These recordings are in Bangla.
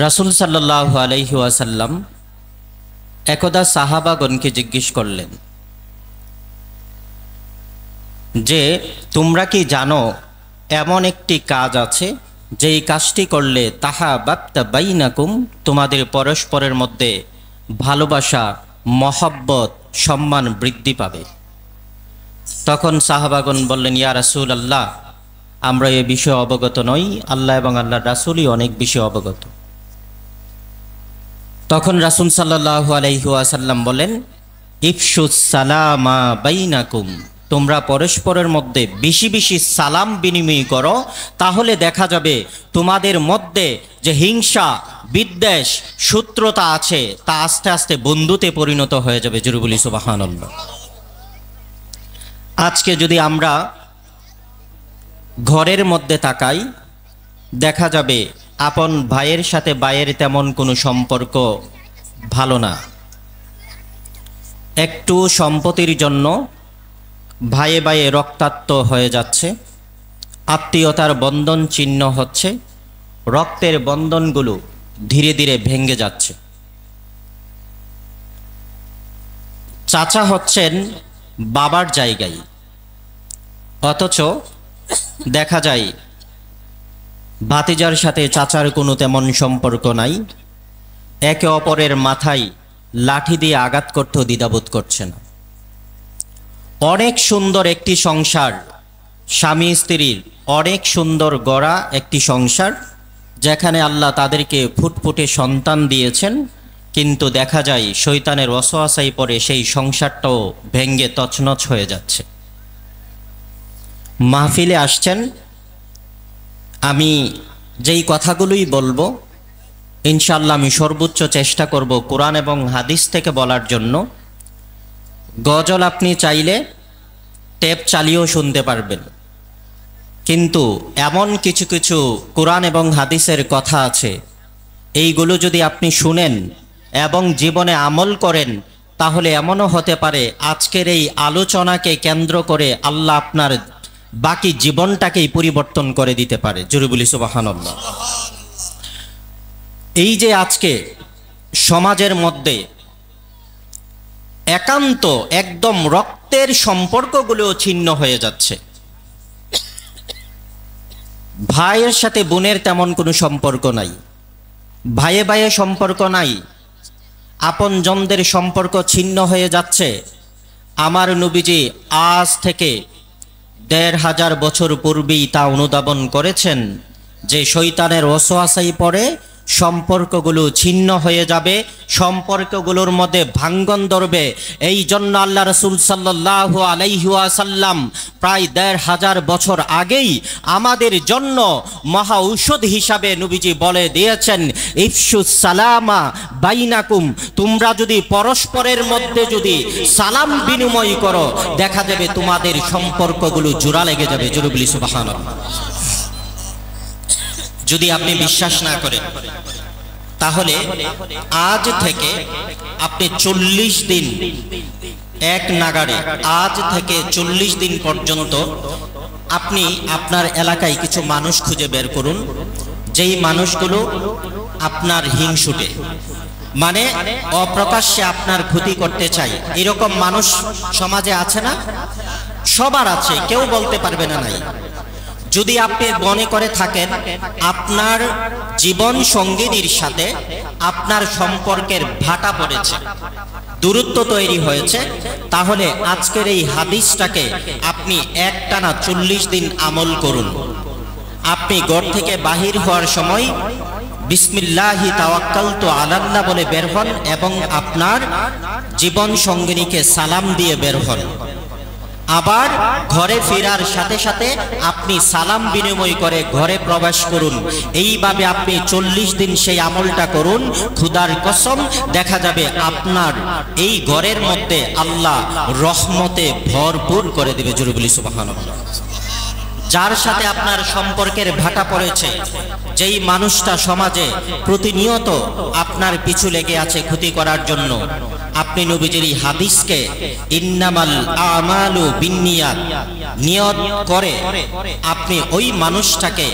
রাসূল সাল্লাল্লাহু আলাইহি ওয়াসাল্লাম একদা সাহাবাগণকে জিজ্ঞেস করলেন যে তোমরা কি জানো এমন একটি কাজ আছে যেই কাজটি করলে তাহাবাবতা বাইনাকুম, তোমাদের পরস্পরের মধ্যে ভালোবাসা, মহব্বত, সম্মান বৃদ্ধি পাবে। তখন সাহাবাগণ বললেন, ইয়া রাসূলুল্লাহ, আমরা এ বিষয়ে অবগত নই, আল্লাহ এবং আল্লাহর রাসূলই অনেক বিষয়ে অবগত। তখন রাসূল সাল্লাল্লাহু আলাইহি ওয়াসাল্লাম বলেন, ইফশুস সালামা বাইনাকুম, তোমরা পরস্পরের মধ্যে বেশি বেশি সালাম বিনিময় করো, তাহলে দেখা যাবে তোমাদের মধ্যে যে হিংসা, বিদ্বেষ, শত্রুতা আছে তা আস্তে আস্তে বন্ধুতে পরিণত হয়ে যাবে। জোরে বলি সুবহানাল্লাহ। আজকে যদি আমরা ঘরের মধ্যে তাকাই, দেখা যাবে আপন ভাইয়ের সাথে ভাইয়ের তেমন কোনো সম্পর্ক ভালো না। একটু সম্পত্তির জন্য ভাইয়ে ভাইয়ে রক্তাক্ত হয়ে যাচ্ছে, আত্মীয়তার বন্ধন ছিন্ন হচ্ছে, রক্তের বন্ধনগুলো ধীরে ধীরে ভেঙে যাচ্ছে। চাচা হচ্ছেন বাবার জায়গায়, অথচ দেখা যায় ভাতিজার সাথে চাচার কোনো তেমন সম্পর্ক নাই, একে অপরের মাথায় লাঠি দিয়ে আঘাত করতেও দ্বিধাবোধ করছে না। অনেক সুন্দর একটি সংসার, স্বামী স্ত্রীর অনেক সুন্দর গড়া একটি সংসার, যেখানে আল্লাহ তাদেরকে ফুটফুটে সন্তান দিয়েছেন, কিন্তু দেখা যায় শয়তানের ওয়াসওয়াসায় পড়ে সেই সংসারটাও ভেঙ্গে তছনছ হয়ে যাচ্ছে। মাহফিলে আসছেন, আমি যেই কথাগুলোই বলবো ইনশাআল্লাহ আমি সর্বোচ্চ চেষ্টা করব কোরআন এবং হাদিস থেকে বলার জন্য। গজল আপনি চাইলে টেপ চালিয়েও শুনতে পারবেন, কিন্তু এমন কিছু কিছু কোরআন এবং হাদিসের কথা আছে, এইগুলো যদি আপনি শুনেন এবং জীবনে আমল করেন, তাহলে এমনও হতে পারে আজকের এই আলোচনাকে কেন্দ্র করে আল্লাহ আপনার বাকি জীবনটাকেই পরিবর্তন করে দিতে পারে। জোরে বলি সুবহানাল্লাহ। এই যে আজকে সমাজের মধ্যে একান্ত একদম রক্তের সম্পর্কগুলো ছিন্ন হয়ে যাচ্ছে, ভাইয়ের সাথে বোনের তেমন কোনো সম্পর্ক নাই, ভাইয়ে ভাইয়ে সম্পর্ক নাই, আপনজনদের সম্পর্ক ছিন্ন হয়ে যাচ্ছে। আমার নবীজি আজ থেকে ১৫০০ বছর পূর্বেই তা অনুধাবন করেছেন যে শয়তানের ওয়াসওয়াসায় পড়ে সম্পর্কগুলো ছিন্ন হয়ে যাবে, সম্পর্কগুলোর মধ্যে ভাঙ্গন ধরবে। এই জন্য আল্লাহ রাসূল সাল্লাল্লাহু আলাইহি ওয়াসাল্লাম প্রায় ১৫০০ বছর আগেই আমাদের জন্য মহা ঔষধ হিসাবে নবীজি বলে দিয়েছেন, ইফশুস সালামা বাইনাকুম, তোমরা যদি পরস্পরের মধ্যে যদি সালাম বিনিময় করো, দেখা যাবে তোমাদের সম্পর্কগুলো জোড়া লেগে যাবে। জোরে বলি সুবহানাল্লাহ। যদি আপনি বিশ্বাস না করেন, তাহলে আজ থেকে আপনি 40 দিন এক নাগাড়ে, আজ থেকে 40 দিন পর্যন্ত আপনি আপনার এলাকায় কিছু মানুষ খুঁজে বের করুন, যেই মানুষগুলো আপনার হিংসুটে, মানে অপ্রকাশ্যে আপনার ক্ষতি করতে চায়। এরকম মানুষ সমাজে আছে না? সবার আছে, কেউ বলতে পারবে না নাই। যদি আপনি মনে করে থাকেন আপনার জীবন সঙ্গিনীর সাথে আপনার সম্পর্কের ভাটা পড়েছে, দূরত্ব তৈরি হয়েছে, তাহলে আজকের এই হাদিসটাকে আপনি একটানা 40 দিন আমল করুন। আপনি ঘর থেকে বাহির হওয়ার সময় বিসমিল্লাহি তাওয়াক্কালতু আলাল্লাহ বলে বের হন এবং আপনার জীবন সঙ্গিনীকে সালাম দিয়ে বের হন। আবার ঘরে ফেরার সাথে সাথে আপনি সালাম বিনিময় করে ঘরে প্রবেশ করুন। এইভাবে আপনি 40 দিন সেই আমলটা করুন। খুদার কসম, দেখা যাবে আপনার এই ঘরের মধ্যে আল্লাহ রহমতে ভরপুর করে দেবে। জোরে বলি সুবহানাল্লাহ। যার সাথে আপনার সম্পর্কের ভাটা পড়েছে, যেই মানুষটা সমাজে প্রতিনিয়ত আপনার পিছু লেগে আছে ক্ষতি করার জন্য, আপনি নবীজির এই হাদিসকে ইন্নামাল আমালু বিন্নিয়াত নিয়ত করে আপনি ওই মানুষটাকে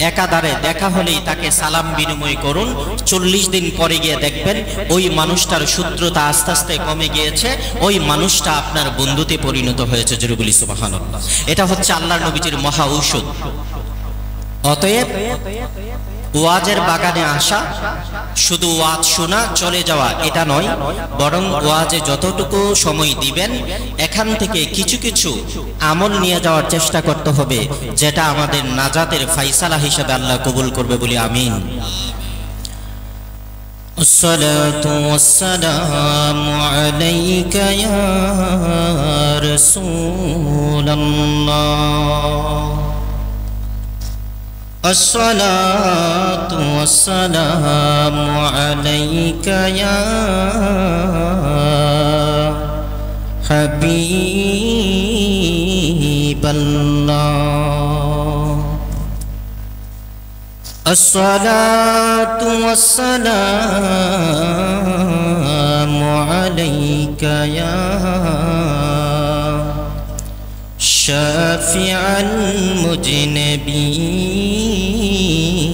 একাধারে দেখা হলেই তাকে সালাম বিনিময় করুন। 40 দিন পরে গিয়ে দেখবেন ওই মানুষটার শত্রুতা আস্তে আস্তে কমে গিয়েছে, ওই মানুষটা আপনার বন্ধুতে পরিণত হয়েছে। জোরে বলি সুবহানাল্লাহ। এটা হচ্ছে আল্লাহর নবীজির মহা ঔষধ। অতএব ওয়াজের বাগানে আসা, শুধু ওয়াজ শোনা চলে যাওয়া এটা নয়, বরং ওয়াজে যতটুকু সময় দিবেন এখান থেকে কিছু কিছু আমল নিয়ে যাওয়ার চেষ্টা করতে হবে, যেটা আমাদের নাজাতের ফায়সালা হিসেবে আল্লাহ কবুল করবে বলি আমিন। আসসালাতু ওয়াসসালামু আলাইকা ইয়া রাসূলুল্লাহ। الصلاة والسلام عليك يا حبيب الله. الصلاة والسلام عليك يا شافع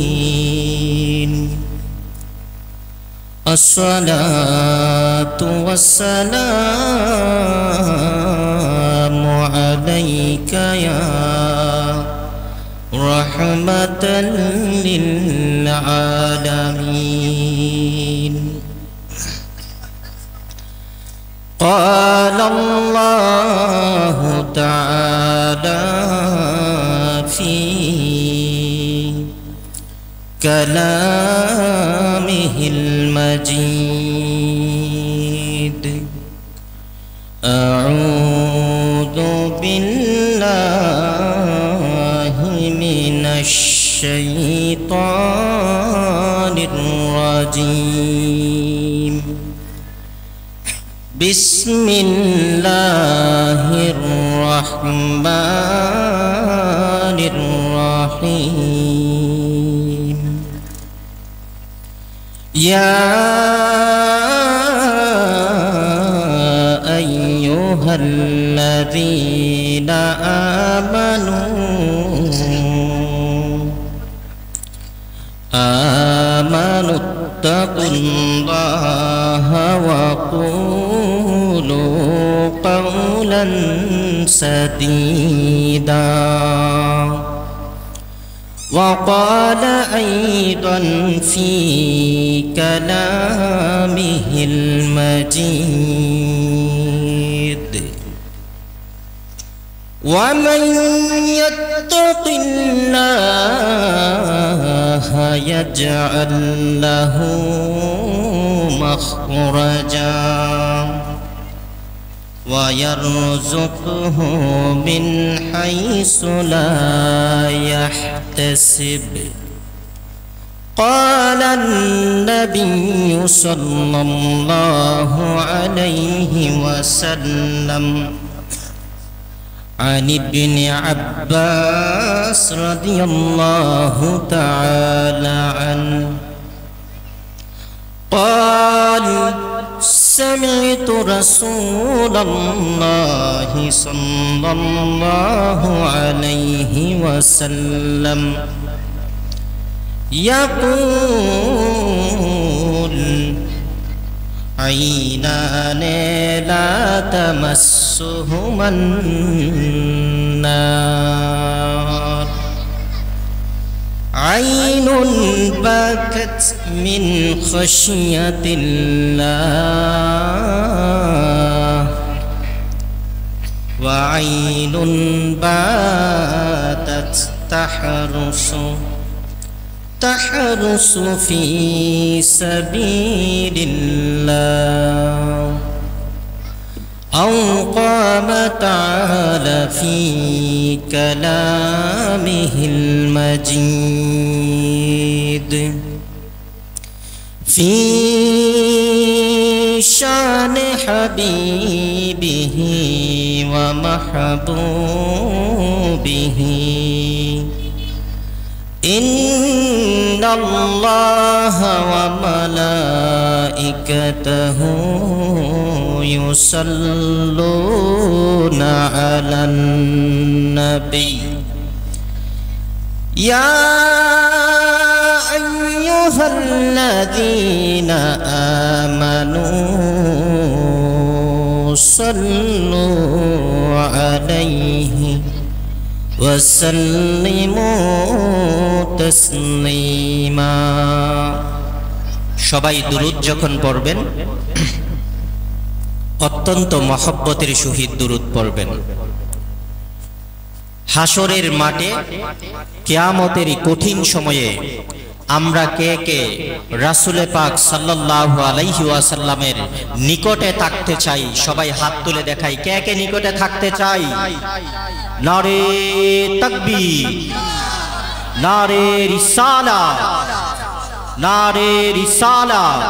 المذنبين. الصلاة والسلام عليك يا رحمة للعالمين. قال الله تعالى في كلامه المجيد: أعوذ بالله من الشيطان الرجيم. بسم الله الرحمن الرحيم. يا أيها الذين آمنوا اتقوا الله وقولوا قولا سديدا. وقال أيضا في كلامه المجيد: ومن يتق الله يجعل له مخرجا ويرزقه من حيث لا يحتسب. قال النبي صلى الله عليه وسلم عن ابن عباس رضي الله تعالى عنه قال: سمعت رسول الله صلى الله عليه وسلم يقول: عينان لا تمسهما النار، عين بكت من خشية الله، وعين باتت تحرس في سبيل الله. أو قام تعالى في كلامه المجيد في شان حبيبه ومحبوبه: ইন্নাল্লাহা ওয়া মালাইকাতাহু ইউসাল্লুনা আলান নবী ইয়া আইয়ুহাল্লাযীনা আমানু সাল্লু আলাইহি ওয়া সাল্লিমু তাসলিমা। সবাই দুরূদ যখন পড়বেন অত্যন্ত মহব্বতের সহিত দুরূদ পড়বেন। হাসরের মাঠে কিয়ামতের কঠিন সময়ে আমরা কে কে রাসূল পাক সাল্লাল্লাহু আলাইহি ওয়াসাল্লামের নিকটে থাকতে চাই? সবাই হাত তুলে দেখাই, কে কে নিকটে থাকতে চাই? নারে তাকবীর, নারে রিসালাত, নারে রিসালাত।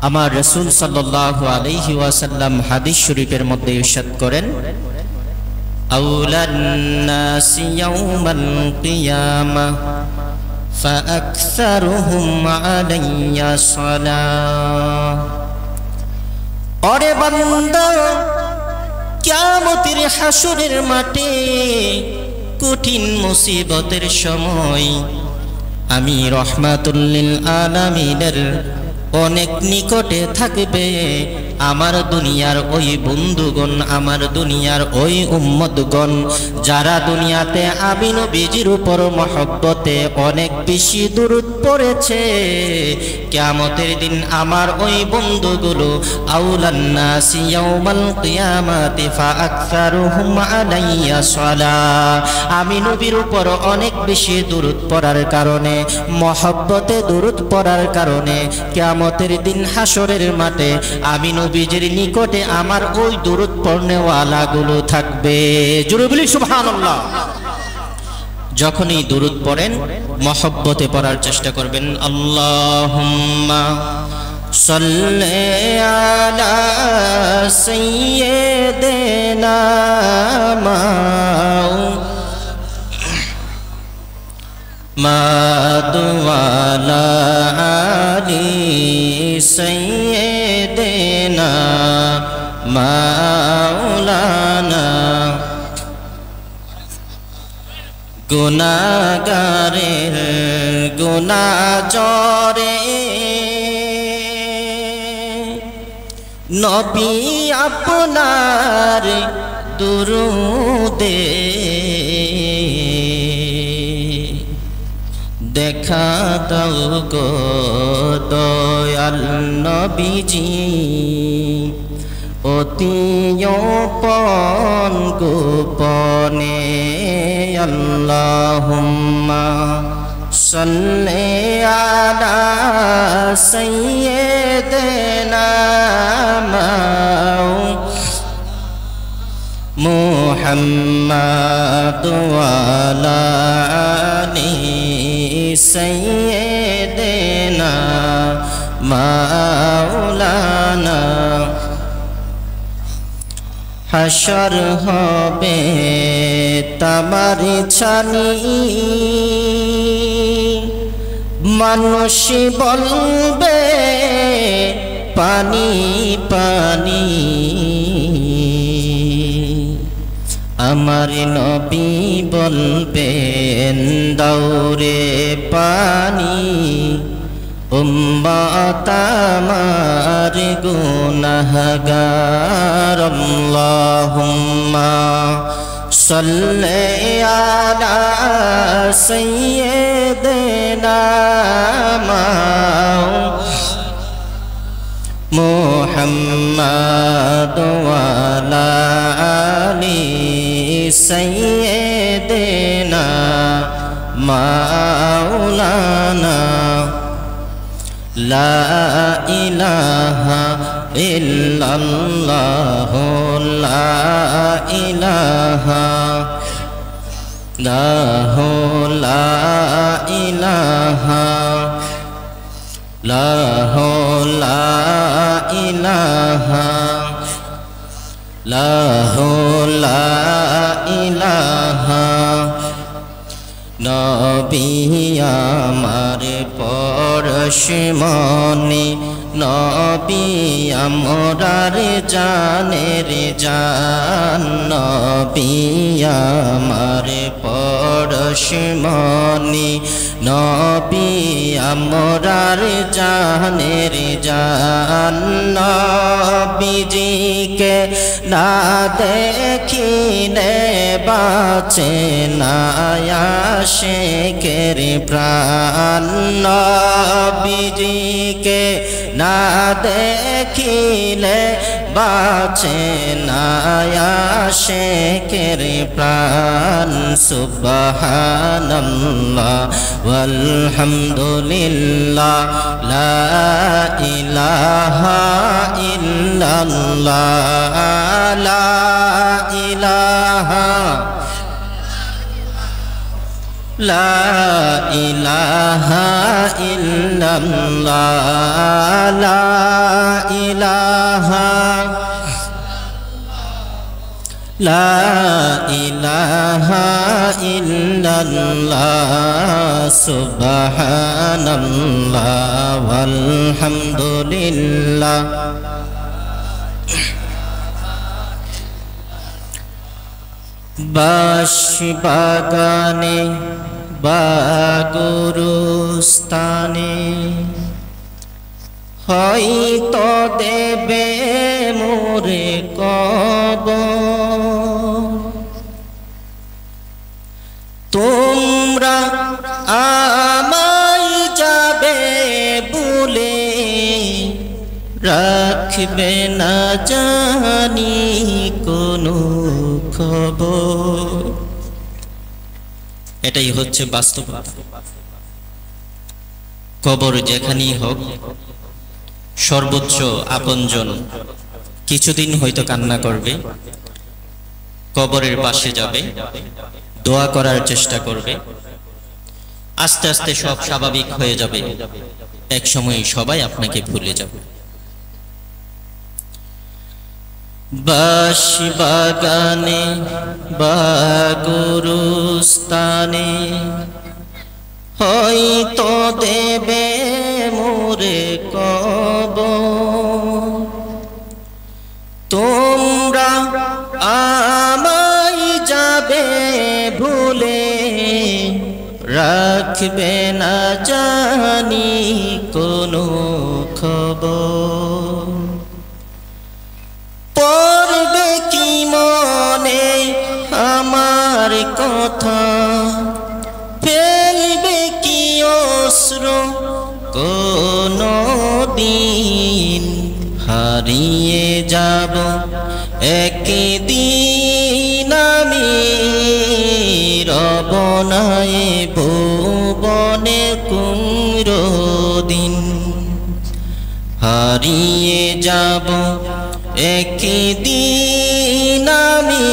আমার রাসূল সাল্লাল্লাহু আলাইহি ওয়াসাল্লাম হাদিস শরীফের মধ্যে ইরশাদ করেন, আউলান নাসি ইয়াউমাল কিয়ামাহ ফাআকসারুহুম আলাইয়া সালাহ। ওরে বান্দা, কিয়ামতের হাসরের মাঠে কঠিন মুসিবতের সময় আমি রহমাতুল লিল আলামিনের অনেক নিকটে থাকবে আমার দুনিয়ার ওই বন্ধুগণ, আমার দুনিয়ার ওই উম্মতগণ যারা দুনিয়াতে আমি নবীজির উপর মহব্বতে অনেক বেশি দুরূদ পড়েছে। কিয়ামতের দিন আমার ওই বন্ধুগুলো আউলান নাসি ইয়াউমাল কিয়ামাতি ফাআকসারুহুম আলাইয়া সালাহ, আমি নবীর উপর অনেক বেশি দুরূদ পড়ার কারণে, মহব্বতে দুরূদ পড়ার কারণে কিয়ামতের দিন হাসরের মাঠে আমি নবীজির নিকটে আমার ওই দুরূদ পড়নেওয়ালা গুলো থাকবে। জোরে বলি সুবহানাল্লাহ। যখনই দুরূদ পড়েন মহব্বতে পড়ার চেষ্টা করবেন। আল্লাহুম্মা সাল্লি আলা সাইয়্যিদিনা মুহাম্মাদ ওয়া আলা আলি সাইয়্যিদিনা মাওলানা। গুনাহগারের গুনাহ জরে নবী আপনার দুরূদে দেখা দাও গো দয়াল নবীজি, অতি গোপন গোপনে। আল্লাহুম্মা সাল্লি আলা সাইয়্যিদিনা মুহাম্মাদ ওয়া আলা আলি সাইয়্যিদিনা মাওলানা। হাসর হবে তামার ছানি, মানুষ বলবে পানি পানি, আমার নবী বলবেন দৌড়ে পানি। উম্মত আমার গুনাহগার, আল্লাহুম্মা সাল্লি আলা সাইয়্যিদিনা মুহাম্মাদ ওয়া আলা আলি সাইয়্যিদিনা মাওলানা। লা ইলাহা ইল্লাল্লাহ, লা ইলাহা ইল্লাল্লাহ, লা ইলাহা ইল্লাল্লাহ, লা ইলাহা ইল্লাল্লাহ, লা ইলাহা নবী আমার পরশমণি নবী আমরার জানের জান নবী আমার পরশমণি নবী আমরার জানের জান নবীজিকে না দেখিলে বাঁচে না আশিকের প্রাণ নবীজিকে না দেখিলে বাঁচে না আশিকের প্রাণ সুবহানাল্লাহ ওয়ালহামদুলিল্লাহ লা ইলাহা ইল্লাল্লাহ লা ইলাহা লা ইলাহা ইল্লাল্লাহ লা ইলাহা লা ইলাহা ইল্লাল্লাহ সুবহানাল্লাহ ওয়ালহামদুলিল্লাহ বাঁশবাগানে বা গুরুস্থানে হয়তো দেবে মোরে কবর তোমরা আমায় যাবে ভুলে রাখবে না জানি কোনো খবর। এটাই হচ্ছে বাস্তবতা। কবর যেখানেই হোক সর্বোচ্চ আপনজন কিছুদিন হয়তো কান্না করবে, কবরের পাশে যাবে, দোয়া করার চেষ্টা করবে, আস্তে আস্তে সব স্বাভাবিক হয়ে যাবে, এক সময় সবাই আপনাকে ভুলে যাবে। বাঁশবাগানে বা গুরুস্থানে হয়তো দেবে মোরে কবর তোমরা আমায় যাবে ভুলে রাখবে না জানি কোনো খবর। পড়বে কি মনে আমার কথা, ফেলবে কি অশ্রু কোনো দিন, হারিয়ে যাব একদিন আমি রবনায় ভুবনে কুরদিন, হারিয়ে যাব একদিন আমি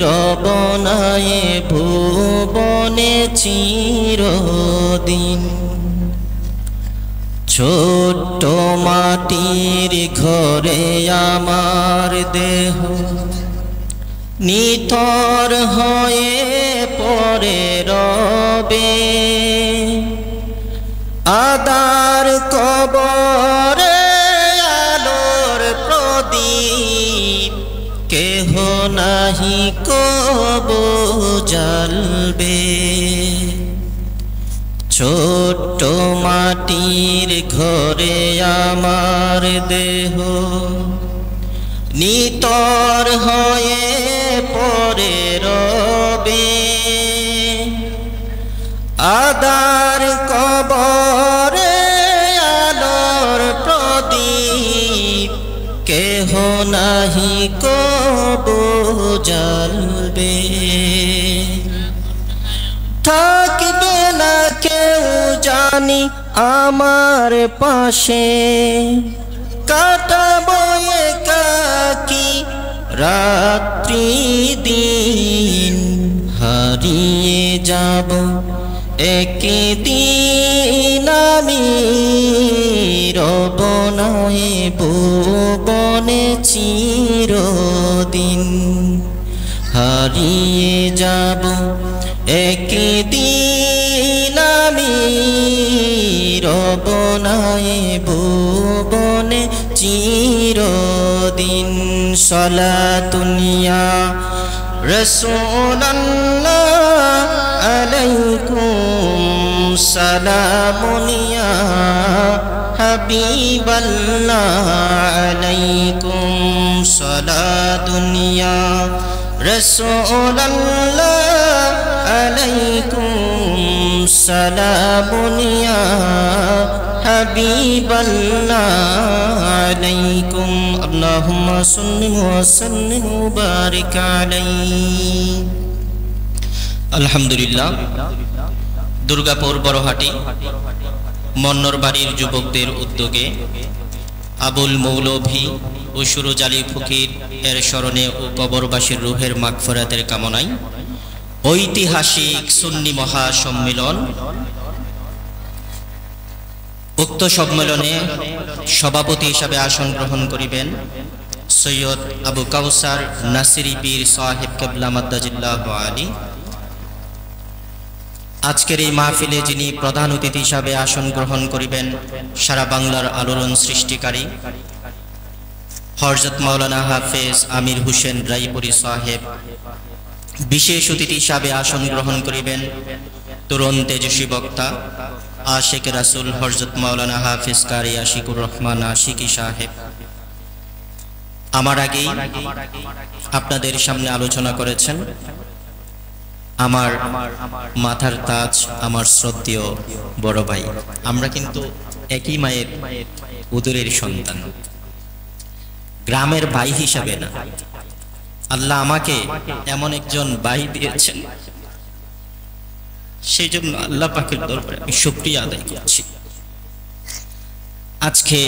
রবনায় ভুবনে চিরদিন। ছোট্ট মাটির ঘরে আমার দেহ নিথর হয়ে পড়ে রবে, আদার কবরে আলোর প্রদীপ কেহ নাহি কবু জ্বালবে। ছোট্ট মাটির ঘরে আমার দেহ নিতর হয়ে পড়ে রবে, আদার কবরে আলোর প্রদীপ কেহ নাহি কবু জ্বালবে। থাকবে না কেউ জানি আমার পাশে, কাটাবো একাকী রাত্রি দিন, হারিয়ে যাব একদিন আমি রবনায় ভুবনে চিরদিন, হারিয়ে যাব একদিন আমি রব নাই ভুবনে চিরদিন সালাতুনিয়া রাসূলুল্লাহ আলাইকুম সালামুনিয়া হাবিবাল্লাহ আলাইকুম সালাতুনিয়া রাসূলুল্লাহ আলাইকুম সালামুনিয়া হাবিবাল্লাহ আলাইকুম আল্লাহুম্মা সাল্লি ওয়া সাল্লিম ওয়া বারিক আলাইহি। আলহামদুলিল্লাহ, দুর্গাপুর বড়হাটি মন্নর বাড়ির যুবকদের উদ্যোগে আবুল মৌলভী ও সুরজ আলী ফকির এর স্মরণে ও কবরবাসীর রুহের মাগফিরাতের কামনায় ঐতিহাসিক সুন্নি মহাসম্মেলন। উক্ত সম্মেলনে সভাপতি হিসাবে আসন গ্রহণ করিবেন সৈয়দ আবু কাউসার নাসিরি পীর সাহেব কেবলা মাদ্দাজিল্লাহু আলী। আজকের এই মাহফিলে যিনি প্রধান অতিথি হিসাবে আসন গ্রহণ করিবেন সারা বাংলার আলোড়ন সৃষ্টিকারী হযরত মাওলানা হাফেজ আমির হোসেন রায়পুরি সাহেব। বিশেষ অতিথি হিসাবে আসন গ্রহণ করিবেন তরুণ তেজস্বী বক্তা আশিক রাসূল হযরত মাওলানা হাফেজ কারি আশিকুর রহমান আশিকি সাহেব। আমার আগেই আপনাদের সামনে আলোচনা করেছেন আমার মাথার তাজ, আমার শ্রদ্ধেয় বড় ভাই। আমরা কিন্তু একই মায়ের উদরের সন্তান, গ্রামের ভাই হিসাবে না। আল্লাহ আমাকে এমন একজন ভাই দিয়েছেন, সেই জন্য আল্লাহ পাকের দরবারে আমি শুকরিয়া আদায় করছি। আজকে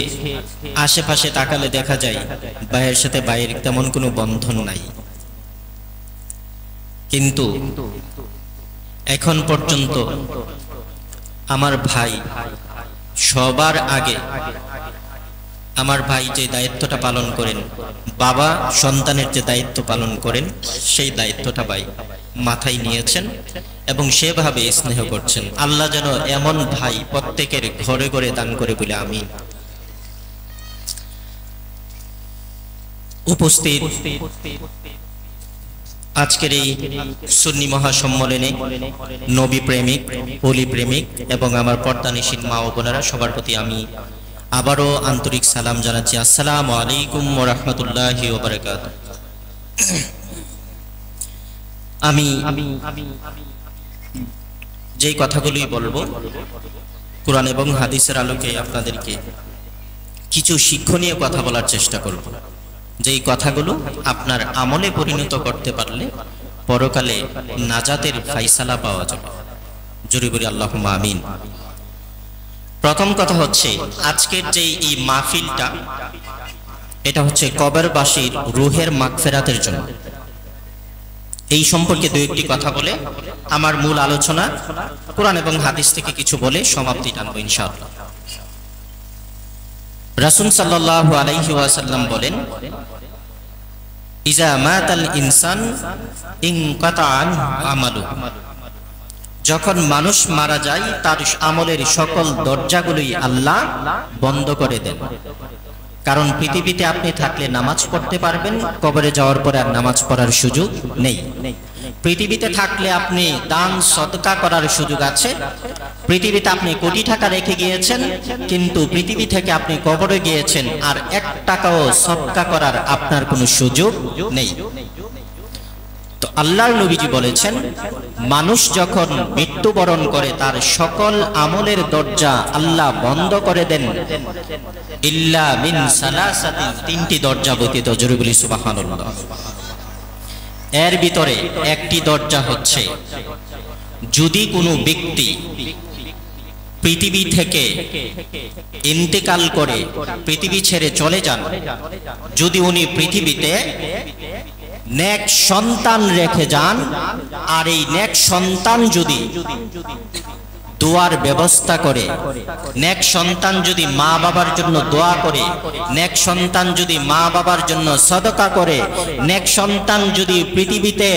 আশেপাশে তাকালে দেখা যায় ভাইয়ের সাথে ভাইয়ের তেমন কোনো বন্ধন নাই, কিন্তু এখন পর্যন্ত আমার ভাই সবার আগে আমার ভাই যে দায়িত্বটা পালন করেন, বাবা সন্তানের যে দায়িত্ব পালন করেন, সেই দায়িত্বটা ভাই মাথায় নিয়েছেন এবং সেভাবে স্নেহ করছেন। আল্লাহ যেন এমন ভাই প্রত্যেকের ঘরে ঘরে দান করে বলে আমি উপস্থিত। আজকের এই সুন্নি মহাসম্মেলনে নবী প্রেমিক, ওলি প্রেমিক এবং আমার পর্দানিশীন মা ও বোনেরা সবার প্রতি আমি আবারও আন্তরিক সালাম জানাচ্ছি। আসসালামু আলাইকুম ওয়া রাহমাতুল্লাহি ওয়া বারাকাতুহু। আমি যেই কথাগুলি বলবো কুরআন এবং হাদিসের আলোকে আপনাদেরকে কিছু শিক্ষণীয় কথা বলার চেষ্টা করব, যেই কথাগুলো আপনার আমলে পরিণত করতে পারলে পরকালে নাজাতের ফায়সালা পাওয়া যাবে। জোরে বলি আল্লাহুম্মা আমিন। প্রথম কথা হচ্ছে, আজকের যে এই মাহফিলটা, এটা হচ্ছে কবরবাসীর রুহের মাগফিরাতের জন্য। এই সম্পর্কে দুই একটি কথা বলে আমার মূল আলোচনা কুরআন এবং হাদিস থেকে কিছু বলে সমাপ্তি টানবো ইনশাআল্লাহ। রাসূল সাল্লাল্লাহু আলাইহি ওয়াসাল্লাম বলেন, ইজা মাতাল ইনসান ইনকাতা আমালুহু, যখন মানুষ মারা যায় তার আমলের সকল দরজাগুলোই আল্লাহ বন্ধ করে দেন। কারণ পৃথিবীতে আপনি থাকলে নামাজ পড়তে পারবেন, কবরে যাওয়ার পরে আর নামাজ পড়ার সুযোগ নেই। পৃথিবীতে থাকলে আপনি দান সদকা করার সুযোগ আছে। পৃথিবীতে আপনি কোটি টাকা রেখে গিয়েছেন, কিন্তু পৃথিবী থেকে আপনি কবরে গিয়েছেন আর 1 টাকাও সদকা করার আপনার কোনো সুযোগ নেই। তো আল্লাহর নবীজি বলেছেন, মানুষ যখন মৃত্যুবরণ করে তার সকল আমলের দরজা আল্লাহ বন্ধ করে দেন, ইল্লা মিন সালাসাতিন, 3টি দরজা ব্যতীত। জোরে বলি সুবহানাল্লাহ। এর ভিতরে একটি দরজা হচ্ছে, যদি কোনো ব্যক্তি পৃথিবী থেকে ইন্তেকাল করে, পৃথিবী ছেড়ে চলে যান, যদি উনি পৃথিবীতে নেক সন্তান রেখে যান, আর এই নেক সন্তান যদি দোয়ার ব্যবস্থা করে, নেক সন্তান যদি মা বাবার জন্য দোয়া করে, নেক সন্তান যদি মা বাবার জন্য সদকা করে, নেক সন্তান যদি পৃথিবীতে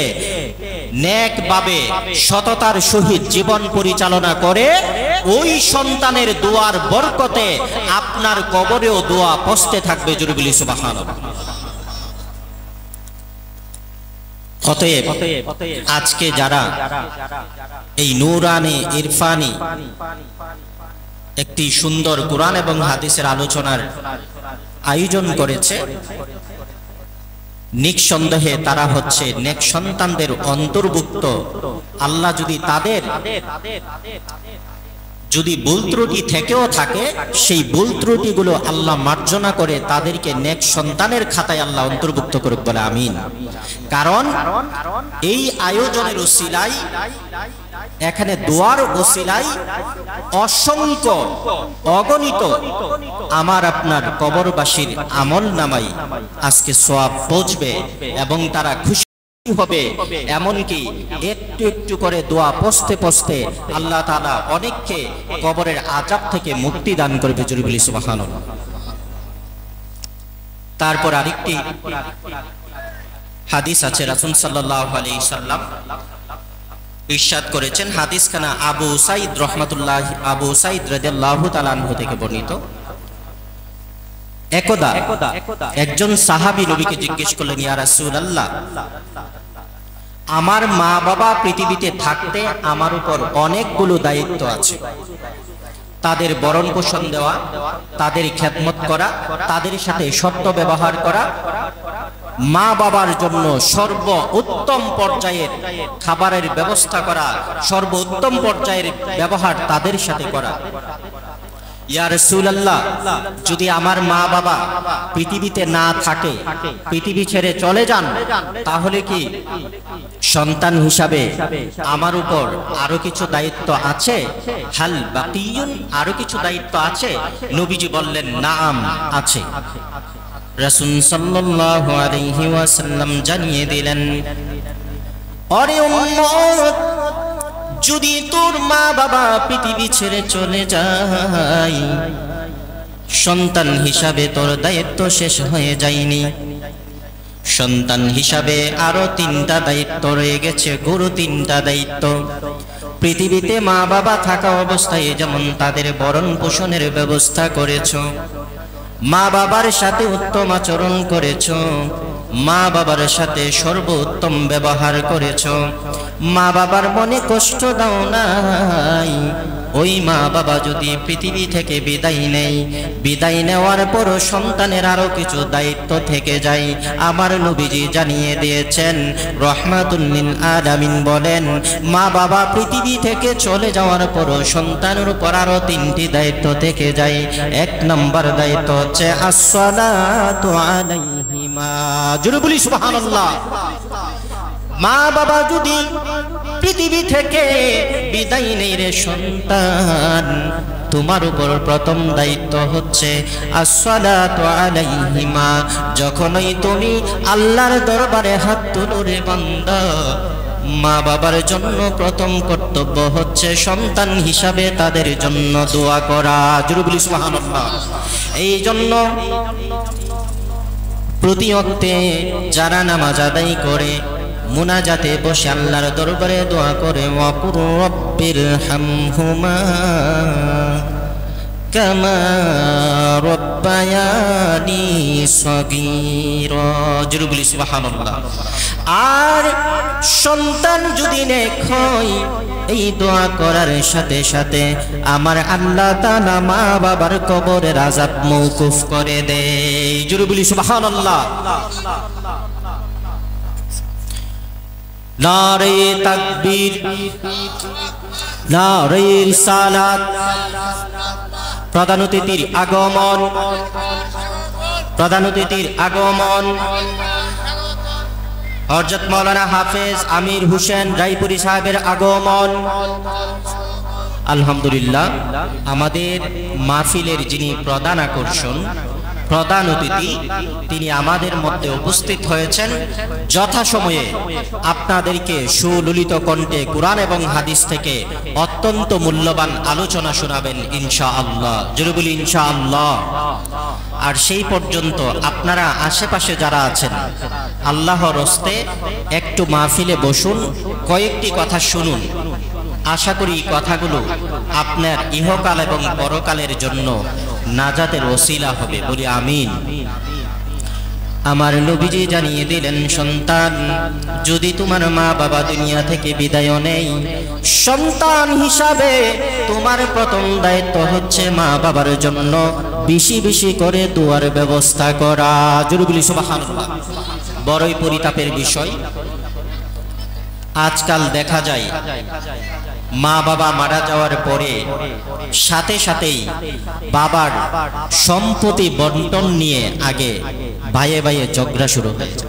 নেকভাবে সততার সহিত জীবন পরিচালনা করে, ওই সন্তানের দোয়ার বরকতে আপনার কবরেও দোয়া পৌঁছতে থাকবে। জোরে বলি সুবহানাল্লাহ। অতএব আজকে যারা এই নূরানি ইরফানি একটি সুন্দর কোরআন এবং হাদিসের আলোচনার আয়োজন করেছে, নিঃসন্দেহে তারা হচ্ছে নেক সন্তানদের অন্তর্ভুক্ত। আল্লাহ যদি তাদের যদি ভুল ত্রুটি থেকেও থাকে, সেই ভুল ত্রুটিগুলো আল্লাহ মার্জনা করে তাদেরকে নেক সন্তানের খাতায় আল্লাহ অন্তর্ভুক্ত করুক বলে আমিন। কারণ এই আয়োজনের উসিলায়, এখানে দোয়ার উসিলায় অসংখ্য অগণিত আমার আপনার কবরবাসীর আমল নামাই আজকে সওয়াব পৌঁছবে এবং তারা খুশি হবে। এমনকি একটু একটু করে দোয়া পৌঁছতে পৌঁছতে আল্লাহ তাআলা অনেককে কবরের আযাব থেকে মুক্তি দান করবে। জোরে বলি সুবহানাল্লাহ। তারপর আরেকটি হাদিস আছে, রাসূল সাল্লাল্লাহু আলাইহি সাল্লাম ইরশাদ করেছেন, হাদিসখানা আবু সাঈদ রাদিয়াল্লাহু তাআলা আনহু থেকে বর্ণিত। একদা একজন সাহাবী নবীকে জিজ্ঞেস করলেন, ইয়া রাসূলুল্লাহ, আমার মা বাবা পৃথিবীতে থাকতে আমার উপর অনেকগুলো দায়িত্ব আছে। তাদের ভরণ পোষণ দেওয়া, তাদের খেদমত করা, তাদের সাথে সত্য ব্যবহার করা, মা বাবার জন্য সর্ব উত্তম পর্যায়ের খাবারের ব্যবস্থা করা, সর্ব উত্তম পর্যায়ের ব্যবহার তাদের সাথে করা। ইয়া রাসূলুল্লাহ, যদি আমার মা বাবা পৃথিবীতে না থাকে, পৃথিবী ছেড়ে চলে যান, তাহলে কি সন্তান হিসাবে আমার উপর আরো কিছু দায়িত্ব আছে? হাল বাকিয়ুন, আরো কিছু দায়িত্ব আছে? নবীজি বললেন, নাম আছে। রাসূল সাল্লাল্লাহু আলাইহি ওয়াসাল্লাম জানিয়ে দিলেন, ওরে উম্মত, যদি তোর মা বাবা পৃথিবী ছেড়ে চলে যায়, সন্তান হিসাবে তোর দায়িত্ব শেষ হয়ে যায়নি। সন্তান হিসাবে আরো 3টা দায়িত্ব রয়ে গেছে, গুরু 3টা দায়িত্ব। পৃথিবীতে মা বাবা থাকা অবস্থায় যেমন তাদের ভরণ পোষণের ব্যবস্থা করেছো, মা বাবার সাথে উত্তম আচরণ করেছো, মা বাবার সাথে সর্বোত্তম ব্যবহার করেছো, মা বাবার মনে কষ্ট দাও নাই। ওই মা বাবা যদি পৃথিবী থেকে বিদায় নেয়, বিদায় নেওয়ার পরও সন্তানের আরো কিছু দায়িত্ব থেকে যায়। আমার নবীজি জানিয়ে দিয়েছেন, রহমাতুল লিল আলামিন বলেন, মা বাবা পৃথিবী থেকে চলে যাওয়ার পরও সন্তানের উপর আরো 3টি দায়িত্ব থেকে যায়। 1 নম্বর দায়িত্ব হচ্ছে আসসালাতু আলাইহিমা। জোরে বলি সুবহানাল্লাহ। মা বাবা যদি পৃথিবী থেকে বিদায় নেয় রে সন্তান, তোমার উপর প্রথম দায়িত্ব হচ্ছে আসসালাতু আলাইহিমা। যখনই তুমি আল্লাহর দরবারে হাত তুলো রে বান্দা, মা বাবার জন্য প্রথম কর্তব্য হচ্ছে সন্তান হিসাবে তাদের জন্য দোয়া করা। জোরে বলি সুবহানাল্লাহ। এই জন্য প্রতি ওয়াক্তে যারা নামাজ আদায় করে মুনাজাতে বসে আল্লাহর দরবারে দোয়া করে, ওয়াকুর রব্বির হামহুমা কামা রব্বায়ানি সগীরা। জোরে বলি সুবহানাল্লাহ। আর সন্তান যদি নেক হয়, এই দোয়া করার সাথে সাথে আমার আল্লাহ তাআলা মা বাবার কবরের আযাব মওকুফ করে দেয়। জোরে বলি সুবহানাল্লাহ। নারে তাকবীর, নারে রিসালাত। প্রধান অতিথির আগমন, প্রধান অতিথির আগমন। হযরত মাওলানা হাফেজ আমির হোসেন রায়পুরি সাহেবের আগমন। আলহামদুলিল্লাহ, আমাদের মাহফিলের যিনি প্রধান আকর্ষণ, প্রধান অতিথি তিনি আমাদের মধ্যে উপস্থিত হয়েছেন। যথাসময়ে আপনাদেরকে সুললিত কণ্ঠে কুরআন এবং হাদিস থেকে অত্যন্ত মূল্যবান আলোচনা শোনাবেন ইনশাআল্লাহ। জোরে বলি ইনশাআল্লাহ। আর সেই পর্যন্ত আপনারা আশেপাশে যারা আছেন আল্লাহর হস্তে একটু মাহফিলে বসুন, কয়েকটি কথা শুনুন। আশা করি কথাগুলো আপনার ইহকাল এবং পরকালের জন্য নাজাতের ওসিলা হবে, বলি আমিন। আমার নবীজি জানিয়ে দিলেন, সন্তান যদি তোমার মা বাবা দুনিয়া থেকে বিদায় নেয়, সন্তান হিসাবে তোমার প্রথম দায়িত্ব হচ্ছে মা বাবার জন্য বেশি বেশি করে দোয়ার ব্যবস্থা করা। জোরে বলি সুবহানাল্লাহ। বড়ই পরিতাপের বিষয়, আজকাল দেখা যায় মা বাবা মারা যাওয়ার পরে সাথে সাথেই বাবার সম্পত্তি বন্টন নিয়ে আগে ভাইয়ে ভাইয়ে ঝগড়া শুরু হয়েছে।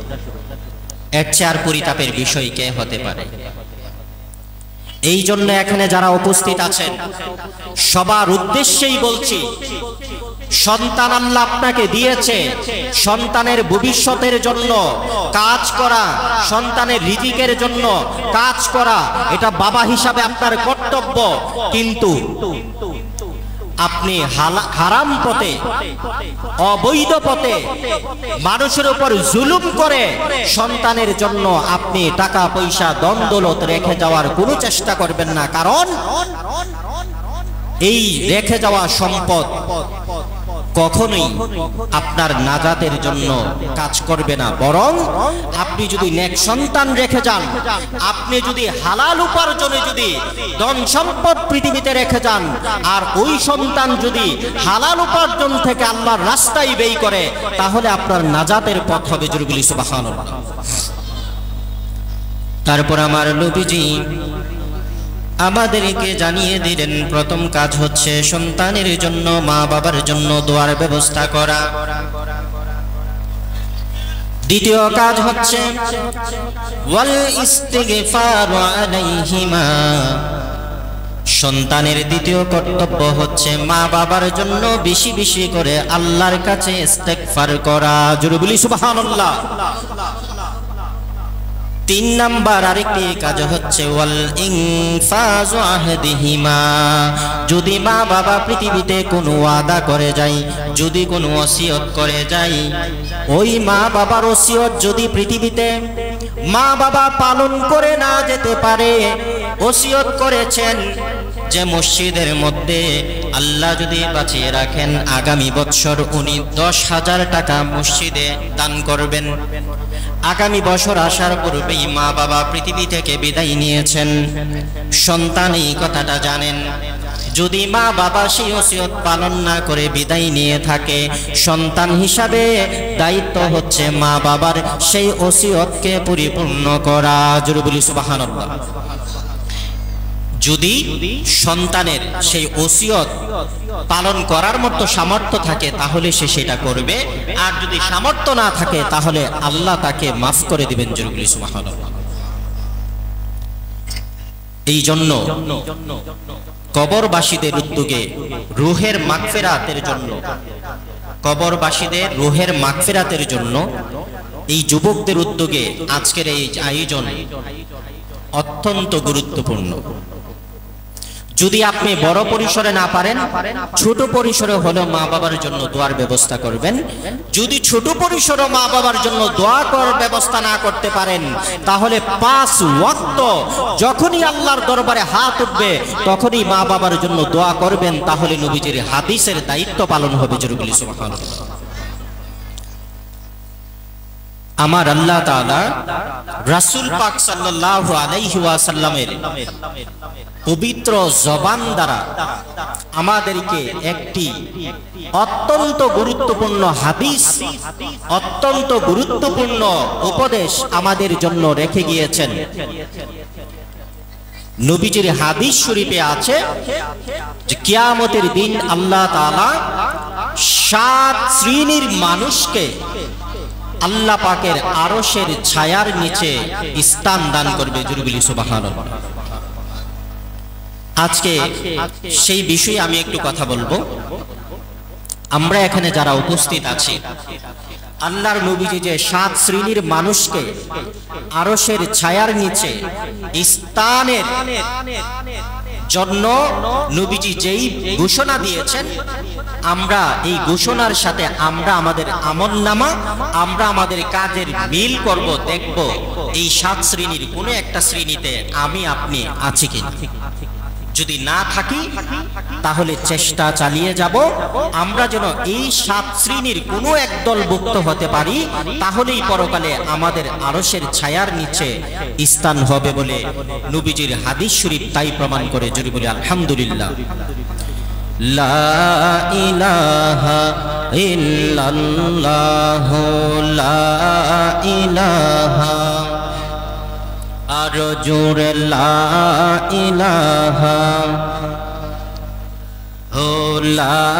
এর চেয়ে আর পরিতাপের বিষয় কে হতে পারে? এই জন্য এখানে যারা উপস্থিত আছেন সবার উদ্দেশ্যেই বলছি, সন্তান আল্লাহ আপনাকে দিয়েছে সন্তানের ভবিষ্যতের জন্য কাজ করা, সন্তানের রিজিকের জন্য কাজ করা, এটা বাবা হিসাবে আপনার কর্তব্য। কিন্তু আপনি হারাম পথে, অবৈধ পথে মানুষের উপর জুলুম করে সন্তানের জন্য আপনি টাকা পয়সা ধন দৌলত রেখে যাওয়ার কোনো চেষ্টা করবেন না। কারণ এই রেখে যাওয়া সম্পদ কখনোই আপনার নাজাতের জন্য কাজ করবে না। বরং আপনি যদি নেক সন্তান রেখে যান, আপনি যদি হালাল উপার্জনে যদি ধন সম্পদ পৃথিবীতে রেখে যান, আর ওই সন্তান যদি হালাল উপার্জন থেকে আল্লাহর রাস্তায় ব্যয় করে, তাহলে আপনার নাজাতের পথ হবে। জোরে বলি সুবহানাল্লাহ। তারপর আমার নবীজি আমাদেরকে জানিয়ে দিলেন, প্রথম কাজ হচ্ছে সন্তানের জন্য মা বাবার জন্য দোয়ার ব্যবস্থা করা। দ্বিতীয় কাজ হচ্ছে ওয়াল ইস্তিগফারু আলাইহিমা। সন্তানের দ্বিতীয় কর্তব্য হচ্ছে মা বাবার জন্য বেশি বেশি করে আল্লাহর কাছে ইস্তিগফার করা। জোরে বলি সুবহানাল্লাহ। তিন নাম্বার আরেকটি কাজ হচ্ছে ওয়াল ইনফাজু আহদিহিমা। যদি মা বাবা পৃথিবীতে কোনো ওয়াদা করে যায়, যদি কোনো ওসিয়ত করে যায়, ওই মা বাবার ওসিয়ত যদি পৃথিবীতে মা বাবা পালন করে না যেতে পারে, ওসিয়ত করেছেন যে মসজিদের মধ্যে আল্লাহ যদি বাঁচিয়ে রাখেন আগামী বছর উনি 10,000 টাকা মসজিদে দান করবেন। আগামী বছর আসার পূর্বেই মা বাবা পৃথিবী থেকে বিদায় নিয়েছেন, সন্তান এই কথাটা জানেন। যদি মা বাবা সেই ওসিয়ত পালন না করে বিদায় নিয়ে থাকে, সন্তান হিসাবে দায়িত্ব হচ্ছে মা বাবার সেই ওসিয়তকে পরিপূর্ণ করা। জোরে বলি সুবহানাল্লাহ। যদি সন্তানের সেই ওসিয়ত পালন করার মতো সামর্থ্য থাকে তাহলে সে সেটা করবে, আর যদি সামর্থ্য না থাকে তাহলে আল্লাহ তাকে মাফ করে দিবেন। জোরে বলি সুবহানাল্লাহ। এই জন্য কবরবাসীদের উদ্যোগে রূহের মাগফিরাতের জন্য, কবরবাসীদের রূহের মাগফিরাতের জন্য এই যুবকদের উদ্যোগে আজকের এই আয়োজন অত্যন্ত গুরুত্বপূর্ণ। যদি আপনি বড় পরিসরে না পারেন, ছোট পরিসরে হলেও মা বাবার জন্য দোয়ার ব্যবস্থা করবেন। যদি ছোট পরিসরে মা বাবার জন্য দোয়া করার ব্যবস্থা না করতে পারেন, তাহলে 5 ওয়াক্ত যখনই আল্লাহর দরবারে হাত উঠবে তখনই মা বাবার জন্য দোয়া করবেন। তাহলে নবীজির হাদিসের দায়িত্ব পালন হবে। জোরে বলি সুবহানাল্লাহ। আমার আল্লাহ তাআলা রাসূল পাক সাল্লাল্লাহু আলাইহি ওয়াসাল্লামের পবিত্র জবান দ্বারা আমাদেরকে একটি অত্যন্ত গুরুত্বপূর্ণ হাদিস, অত্যন্ত গুরুত্বপূর্ণ উপদেশ আমাদের জন্য রেখে গিয়েছেন। নবীজির হাদিস শরীফে আছে যে কিয়ামতের দিন আল্লাহ তাআলা 7 শ্রেণীর মানুষকে আল্লাহ পাকের আরশের ছায়ার নিচে স্থান দান করবে। জোরে বলি সুবহানাল্লাহ। আজকে সেই বিষয়ে আমি একটু কথা বলবো। আমরা এখানে যারা উপস্থিত আছি, আল্লাহর নবীজি যে 7 শ্রেণীর মানুষকে আরশের ছায়ার নিচে স্থানের জন্য নবীজি যেই ঘোষণা দিয়েছেন, আমরা এই ঘোষণার সাথে আমরা আমাদের আমলনামা, আমরা আমাদের কাজের মিল করব, দেখব এই 7 শ্রেণীর কোনো একটা শ্রেণীতে আমি আপনি আছি কিনা। যদি না থাকি তাহলে চেষ্টা চালিয়ে যাব আমরা যেন এই 7 শ্রেণীর কোনো এক দলভুক্ত হতে পারি, তাহলেই পরকালে আমাদের আরশের ছায়ার নিচে স্থান হবে বলে নবীজির হাদিস শরীফ তাই প্রমাণ করে। জোরে বলি আলহামদুলিল্লাহ। লা ইলাহা ইল্লাল্লাহ, লা ইলাহা, আর জোরে লা ইলাহা, ও লা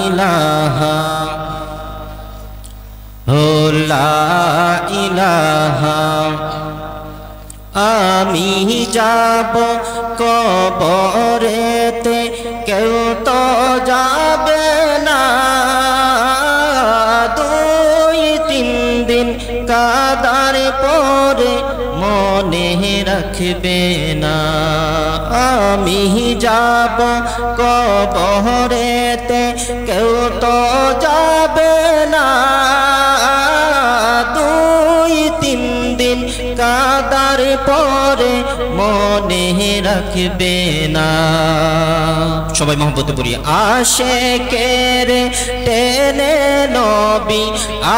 ইলাহা, ও লা ইলাহা। আমি যাব কবরেতে, কেউ তো যাবে না, 2-3 দিন কাদার পরে মনে রাখবে না। আমি যাব কবরেতে, কেউ তো যাবে না, 2-3 দিন কাদার পরে মনে রাখবে না। সবাই মহব্বতে পড়ি। আশেকের টেনে নবী,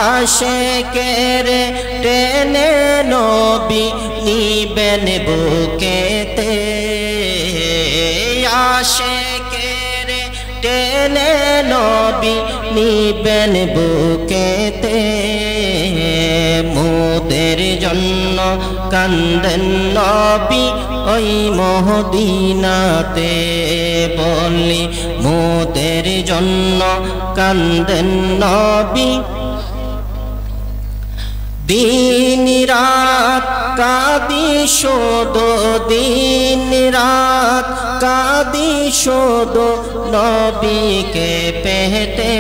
আশেকের টেনে নবী নিবেন বুকেতে, আশেকের টেনে নবী নিবেন বুকেতে। মোদের জন্য কান্দেন নবী ওই মদিনাতে, বলি মোদের জন্য কান্দেন নবী। দিন রাত কাঁদি শুধু, দিন রাত কাঁদি শুধু নবীকে পেতে,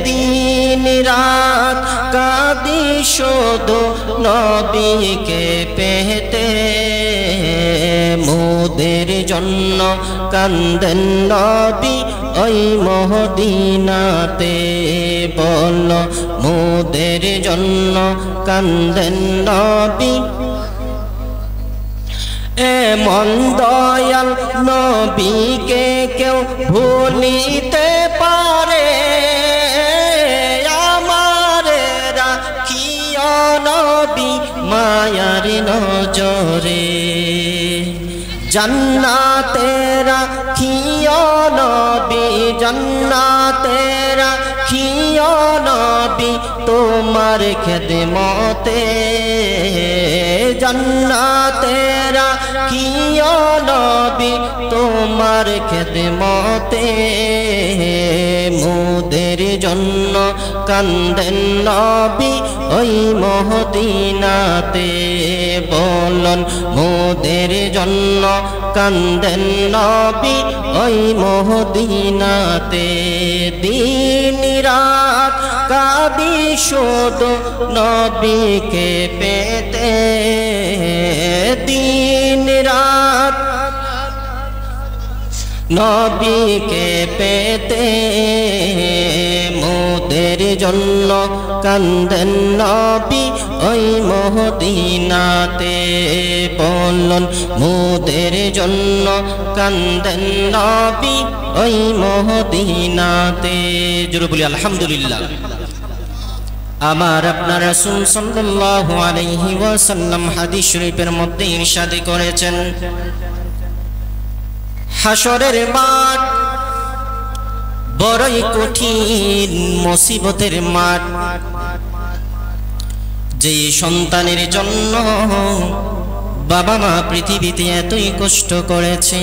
দিন রাত কাঁদি শুধু নবীকে পেতে। মোদের জন্য কান্দেন নবী ওই মদিনাতে, বল মোদের জন্য কান্দেন নবী। এমন দয়াল নবীকে কেউ ভুলিতে পারে, আমার রাখিও নবী মায়ার নজরে। জান্নাতে রাখিও নবী, জান্নাতে রাখিও নবী তোমার খেদমতে, জান্নাতে রাখিও নবী তোমার খেদমতে। মোদের জন্য কান্দেন নবী ওই মদিনাতে, বলন মোদের জন্য কান্দেন নবী ওই মদিনাতে। দিন রাত কাঁদি শুধু নবীকে পেতে, দিন রাত নবীকে পেতে। মোদের জন্য কান্দেন নবী ওই মদিনাতে, বলুন মোদের জন্য কান্দেন নবী ওই মদিনাতে। জোরে বলি আলহামদুলিল্লাহ। আমার আপনার রাসূল সাল্লাল্লাহু আলাইহি ওয়াসাল্লাম হাদিস শরীফের মধ্যে ইরশাদ করেছেন, হাসরের মাঠ বড়ই কঠিন মুসিবতের মাঠ। যে সন্তানের জন্য বাবা মা পৃথিবীতে এতই কষ্ট করেছে,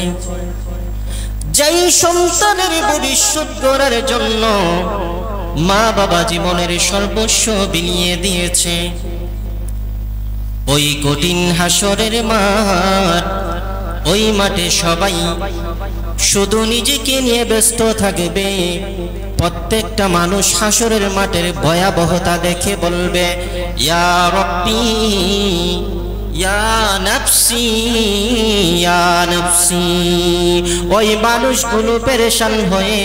যেই সন্তানের ভবিষ্যৎ গড়ার জন্য মা বাবা জীবনের সর্বস্ব বিলিয়ে দিয়েছে, ওই কঠিন হাসরের মাঠ, ওই মাঠে সবাই শুধু নিজেকে নিয়ে ব্যস্ত থাকবে। প্রত্যেকটা মানুষ হাসরের মাঠের ভয়াবহতা দেখে বলবে, ইয়া রব্বি ইয়া নাফসি ইয়া নাফসি। ওই মানুষগুলো পেরেশান হয়ে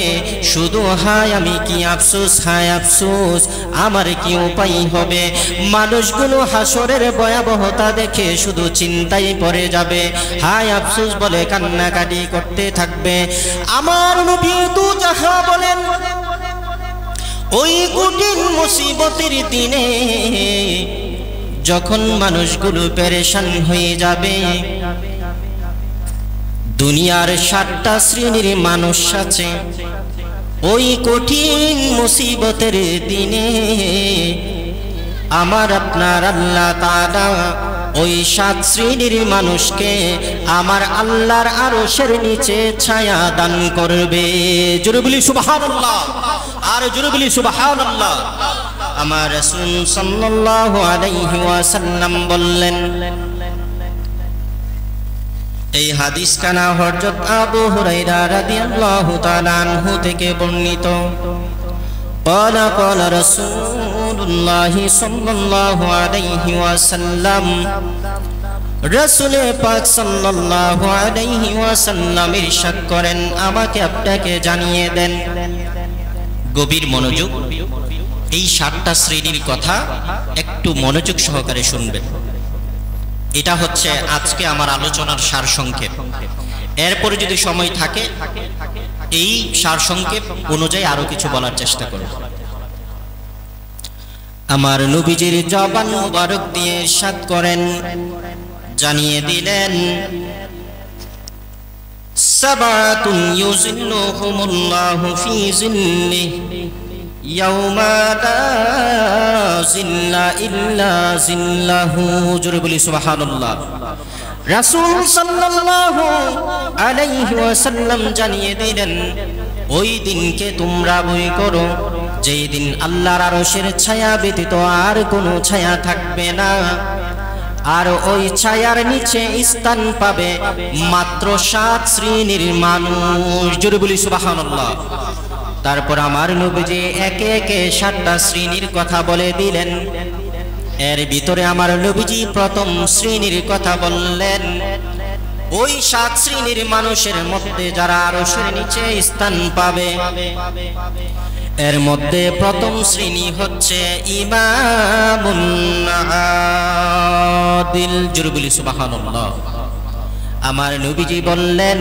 শুধু হায় আমি কি আফসোস, হায় আফসোস, আমার কি উপায় হবে। মানুষগুলো হাসরের ভয়াবহতা দেখে শুধু চিন্তায় পড়ে যাবে, হায় আফসোস বলে কান্নাকাটি করতে থাকবে। আমার নবী দুজাহা বলেন, ওই কঠিন মুসিবতের দিনে যখন মানুষগুলো পেরেশান হয়ে যাবে, দুনিয়ার 7টা শ্রেণীর মানুষ আছে। ওই কঠিন মুসিবতের দিনে আমার আপনার আল্লাহ তাআলা ওই 7 শ্রেণীর মানুষকে আমার আল্লাহর আরশের নিচে ছায়া দান করবে। জোরে বলি সুবহানাল্লাহ, আর জোরে বলি সুবহানাল্লাহ। আমার রাসূল সাল্লাল্লাহু আলাইহি ওয়াসাল্লাম বললেন, এই হাদিস কানা হযরত আবু হুরায়রা রাদিয়াল্লাহু তাআলা আনহু থেকে বর্ণিত। قال قال رسول الله صلى الله عليه وسلم, রাসূল পাক সাল্লাল্লাহু আলাইহি ওয়াসাল্লাম ইরশাদ করেন, আমাকে আপনাকে জানিয়ে দেন। গভীর মনোযোগ, এই 7টা শ্রেণীর কথা একটু মনোযোগ সহকারে শুনবেন। এটা হচ্ছে আজকে আমার আলোচনার সারসংক্ষেপ। এরপরে যদি সময় থাকে এই সারসংক্ষেপ অনুযায়ী আরো কিছু বলার চেষ্টা করব। আমার নবীজির জবান মুবারক দিয়ে ইরশাদ করেন, জানিয়ে দিলেন, সাবাতুন ইউজিল্লুহুমুল্লাহু ফি জিল্লিহি ইয়াউমা লা জিল্লা ইল্লা জিল্লাহু। জোরে বলি সুবহানাল্লাহ। রাসূল সাল্লাল্লাহু আলাইহি ওয়াসাল্লাম জানিয়ে দিলেন, ওই দিনকে তোমরা ভয় করো যেই দিন আল্লাহর আরশের ছায়া ব্যতীত আর কোনো ছায়া থাকবে না, আর ওই ছায়ার নিচে স্থান পাবে মাত্র 7 শ্রেণীর মানুষ। জোরে বলি সুবহানাল্লাহ। তারপর আমার নবীজি একে একে 7টা শ্রেণীর কথা বলে দিলেন। এর ভিতরে আমার নবীজি প্রথম শ্রেণীর কথা বললেন, ওই 7 শ্রেণীর মানুষের মধ্যে যারা আরশের নিচে স্থান পাবে, এর মধ্যে প্রথম শ্রেণী হচ্ছে ইমামুন আদিল। জোরে বলি সুবহানাল্লাহ। আমার নবীজি বললেন,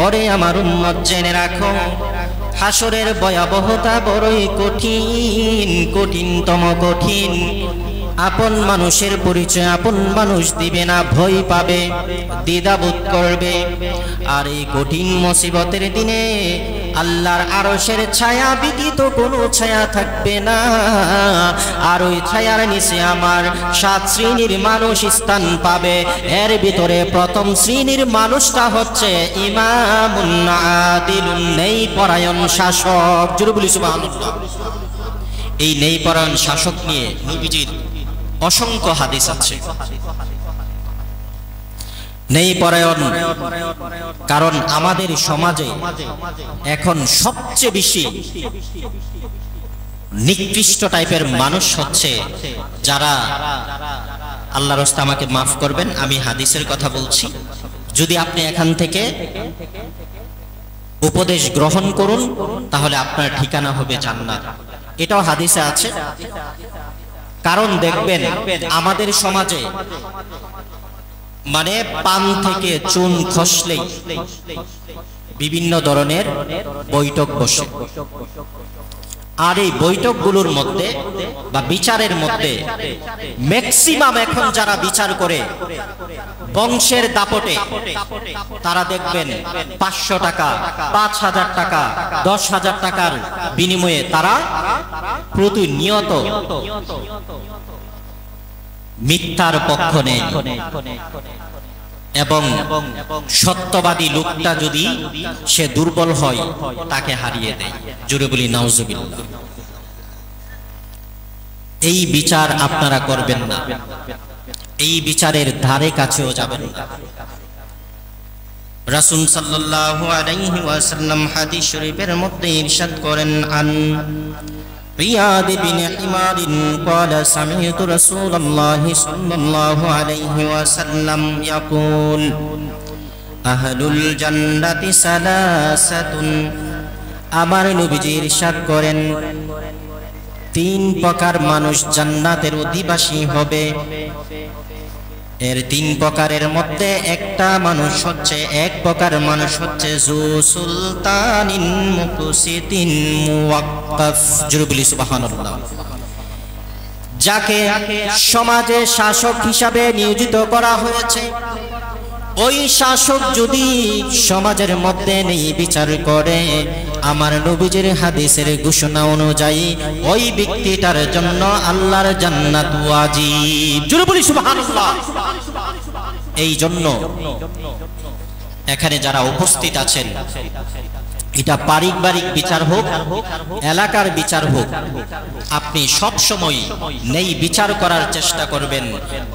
ওরে আমার উম্মত জেনে রাখো, হাসরের ভয়াবহতা বড়ই কঠিন, কঠিনতম কঠিন। আপন মানুষের পরিচয় আপন মানুষ দিবে না, ভয় পাবে, দ্বিধাবোধ করবে। আর এই কঠিন মুসিবতের দিনে আল্লাহর আরশের ছায়া ব্যতীত কোনো ছায়া থাকবে না, আর ওই ছায়ার নিচে আমার 7 শ্রেণীর মানুষ স্থান পাবে। এর ভিতরে প্রথম শ্রেণীর মানুষটা হচ্ছে ইমামুন আদিলুন, নেই পরায়ণ শাসক। জোরে বলি সুবহানাল্লাহ। এই নেই পরায়ণ শাসক নিয়ে নবীজির অসংখ্য হাদিস আছে। নেই পরায়ণ, কারণ আমাদের সমাজে এখন সবচেয়ে বেশি নিকৃষ্ট টাইপের মানুষ হচ্ছে যারা, আল্লাহর রাস্তায় আমাকে মাফ করবেন, আমি হাদিসের কথা বলছি, যদি আপনি এখান থেকে উপদেশ গ্রহণ করুন তাহলে আপনার ঠিকানা হবে জান্নাত। এটাও হাদিসে আছে। কারণ দেখবেন আমাদের সমাজে মানে পান থেকে চুন খসলেই বিভিন্ন ধরনের বৈঠক বসে, আর এই বৈঠকগুলোর মধ্যে বা বিচারের মধ্যে ম্যাক্সিমাম এখন যারা বিচার করে বংশের দাপটে, তারা দেখবেন 500 টাকা, 5000 টাকা, 10,000 টাকার বিনিময়ে তারা প্রতিনিয়ত মিথ্যার পক্ষ নেয়, এবং সত্যবাদী লোকটা যদি সে দুর্বল হয় তাকে হারিয়ে দেয়। জোরে বলি নাউজুবিল্লাহ। এই বিচার আপনারা করবেন না, এই বিচারের ধারে কাছেও যাবেন না। রাসূল সাল্লাল্লাহু আলাইহি ওয়াসাল্লাম হাদিস শরীফের মধ্যে ইরশাদ করেন, আন রিয়াদ বিন হিমার قال سمعت رسول الله صلى الله عليه وسلم يقول أهل الجنة ثلاثة আমার নবীজি ইরশাদ করেন, তিন প্রকার মানুষ জান্নাতের অধিবাসী হবে। এর তিন প্রকারের মধ্যে একটা মানুষ হচ্ছে, এক প্রকার মানুষ হচ্ছে যু সুলতানিন মুকসিতিন মুওয়াক্কাফ, জোরে বলি সুবহানাল্লাহ। যাকে সমাজে শাসক হিসাবে নিয়োজিত করা হয়েছে, ওই শাসক যদি সমাজের মধ্যে নেই বিচার করে, আমার নবীজির হাদিসের ঘোষণা অনুযায়ী ওই ব্যক্তিটার জন্য আল্লাহর জান্নাত ওয়াজিব, জোরে বলি সুবহানাল্লাহ। এই জন্য এখানে যারা উপস্থিত আছেন, এটা পারিবারিক বিচার হোক, এলাকার বিচার হোক, আপনি সব সময় নেই বিচার করার চেষ্টা করবেন।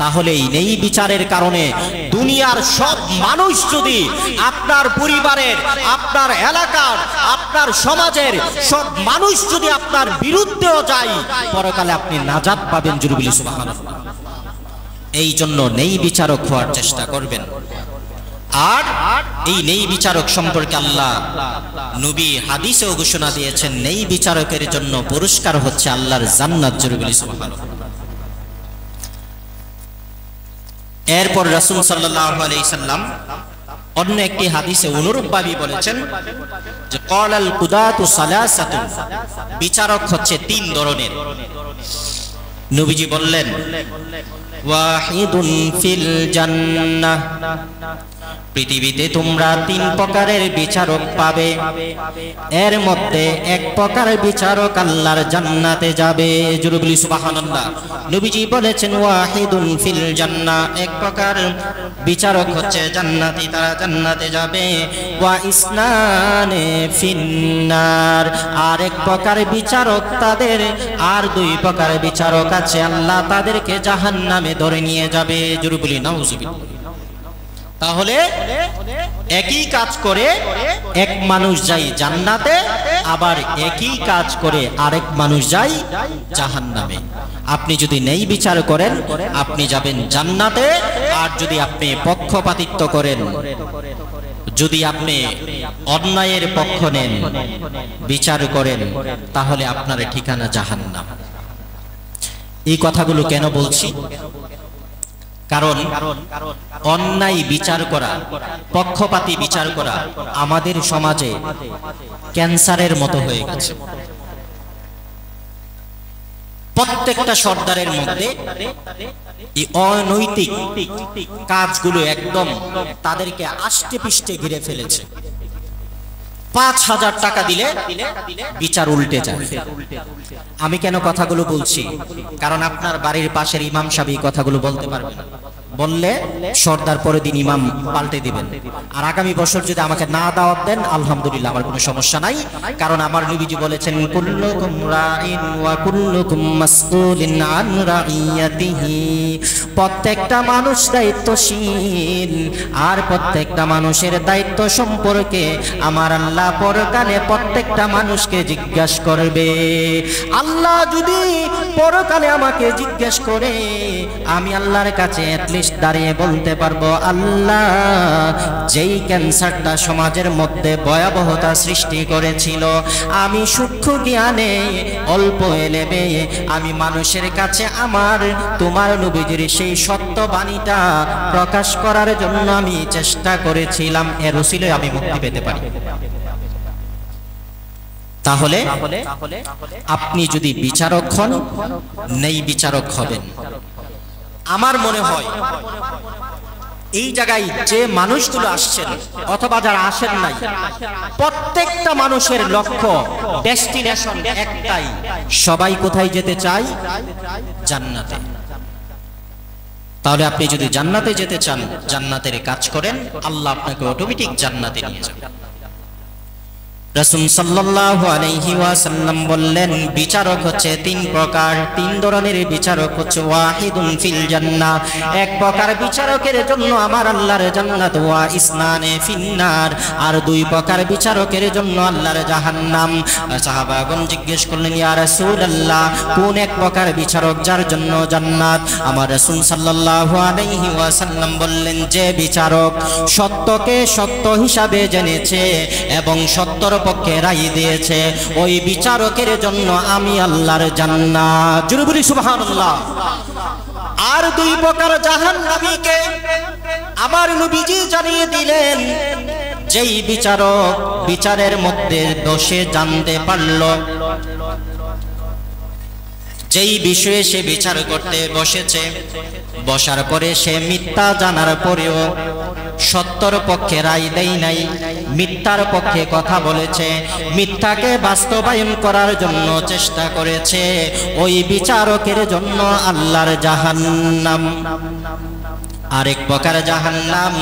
তাহলে এই নেই বিচারের কারণে দুনিয়ার সব মানুষ যদি আপনার পরিবারের, আপনার এলাকার, আপনার সমাজের সব মানুষ যদি আপনার বিরুদ্ধেও যায়, পরকালে আপনি নাজাত পাবেন, জোরে বলি সুবহানাল্লাহ। এই জন্য নেই বিচারক হওয়ার চেষ্টা করবেন। আর এই নেই বিচারক সম্পর্কে আল্লাহ নবী হাদিসেও ঘোষণা দিয়েছেন, নেই বিচারকের জন্য পুরস্কার হচ্ছে আল্লাহর জান্নাত, জোরে বলি সুবহানাল্লাহ। এরপর রাসূল সাল্লাল্লাহু আলাইহি সাল্লাম অন্য একটি হাদিসে অনুরূপভাবে বলেছেন যে ক্বালাল কুদাতু সালাসাতুন, বিচারক হচ্ছে তিন ধরনের। নবীজি বললেন, ওয়াহিদুন ফিল জান্নাহ, পৃথিবীতে তোমরা তিন প্রকারের বিচারক পাবে, এর মধ্যে এক প্রকার বিচারক আল্লাহর জান্নাতে যাবে, জোরে বলি সুবহানাল্লাহ। নবীজি বলেছেন ওয়াহিদুন ফিল জান্নাহ, এক প্রকার বিচারক হচ্ছে জান্নাতি, তারা জান্নাতে যাবে। ওয়া ইসনানে ফিন্নার, আর এক প্রকার বিচারক তাদের, আর দুই প্রকার বিচারক আছে, আল্লাহ তাদেরকে জাহান্নামে ধরে নিয়ে যাবে, জোরে বলি নাউজুবিল্লাহ। তাহলে একই কাজ করে এক মানুষ যায় জান্নাতে, আবার একই কাজ করে আরেক মানুষ যায় জাহান্নামে। আপনি যদি নেই বিচার করেন, আপনি যাবেন জান্নাতে। আর যদি আপনি পক্ষপাতিত্ব করেন, যদি আপনি অন্যায়ের পক্ষ নেন, বিচার করেন, তাহলে আপনার ঠিকানা জাহান্নাম। এই কথাগুলো কেন বলছি? কারণ অন্যায় বিচার করা, পক্ষপাতী বিচার করা আমাদের সমাজে ক্যান্সারের মতো হয়ে গেছে। প্রত্যেকটা সর্দারের মধ্যে এই অনৈতিক কাজগুলো একদম তাদেরকে আষ্টে পৃষ্ঠে ঘিরে ফেলেছে। ৫,০০০ টাকা দিলে বিচার উল্টে যায়। আমি কেন কথাগুলো বলছি? কারণ আপনার বাড়ির পাশের ইমাম সাহেব এই কথাগুলো বলতে পারবেন, বললে সর্দার পরের দিন ইমাম পাল্টে দিবেন। আর আগামী বছর যদি আমাকে না দাওয়াত দেন, আলহামদুলিল্লাহ, আমার কোনো সমস্যা নাই। কারণ আমার নবীজি বলেছেন, কুল্লুকুম রাইন ওয়া কুল্লুকুম মাসউলিন আন রাইয়াতিহি, প্রত্যেকটা মানুষ দায়িত্বশীল, আর প্রত্যেকটা মানুষের দায়িত্ব সম্পর্কে আমার আল্লাহ পরকালে প্রত্যেকটা মানুষকে জিজ্ঞাসা করবে। আল্লাহ যদি পরকালে আমাকে জিজ্ঞেস করে, আমি আল্লাহর কাছে দাঁড়িয়ে বলতে পারবো, আল্লাহ, যেই ক্যান্সারটা সমাজের মধ্যে ভয়াবহতা সৃষ্টি করেছিল, আমি সূক্ষ্ম জ্ঞানে অল্প এলেমে আমি মানুষের কাছে আমার তোমার নবীজির সেই সত্য বাণীটা প্রকাশ করার জন্য আমি চেষ্টা করেছিলাম, এর উসিলে আমি মুক্তি পেতে পারি। তাহলে আপনি যদি বিচারক হন, নেই বিচারক হবেন। আমার মনে হয় এই জায়গায় যে মানুষগুলো আসছেন অথবা যারা আসেন নাই, প্রত্যেকটা মানুষের লক্ষ্য, ডেস্টিনেশন একটাই, সবাই কোথায় যেতে চায়? জান্নাতে। তাহলে আপনি যদি জান্নাতে যেতে চান, জান্নাতের কাজ করেন, আল্লাহ আপনাকে অটোমেটিক জান্নাতে নিয়ে যাবে। রাসূল সাল্লাল্লাহু আলাইহি ওয়াসাল্লাম বললেন, বিচারক হচ্ছে তিন প্রকার, তিন ধরনের বিচারক হচ্ছে ওয়াহিদুন ফিল জান্নাহ, এক প্রকার বিচারকের জন্য আমার আল্লাহর জান্নাত, ওয়া ইসনানে ফিন্নার, আর দুই প্রকার বিচারকের জন্য আল্লাহর জাহান্নাম। সাহাবাগণ জিজ্ঞেস করলেন, ইয়া রাসূলুল্লাহ, কোন এক প্রকার বিচারক যার জন্য জান্নাত? আমার রাসূল সাল্লাল্লাহু আলাইহি ওয়াসাল্লাম বললেন, যে বিচারক সত্যকে সত্য হিসাবে জেনেছে এবং সত্যর পক্ষে রায় দিয়েছে, ওই বিচারকের জন্য আমি আল্লাহর জান্নাত। জোরে বলি সুবহানাল্লাহ। আর দুই প্রকার জাহান্নামীকে আমার নবীজি জানিয়ে দিলেন, যেই বিচারক বিচারের মধ্যে দোষে জানতে পারল, যেই বিষয়ে সে বিচার করতে বসেছে, বসার পরে সে মিথ্যা জানার পরেও সত্যর পক্ষে রায় দেয় নাই, মিথ্যার পক্ষে কথা বলেছে, মিথ্যাকে বাস্তবায়ন করার জন্য চেষ্টা করেছে, ওই বিচারকের জন্য আল্লাহর জাহান্নাম। আরেক প্রকার জাহান্নাম,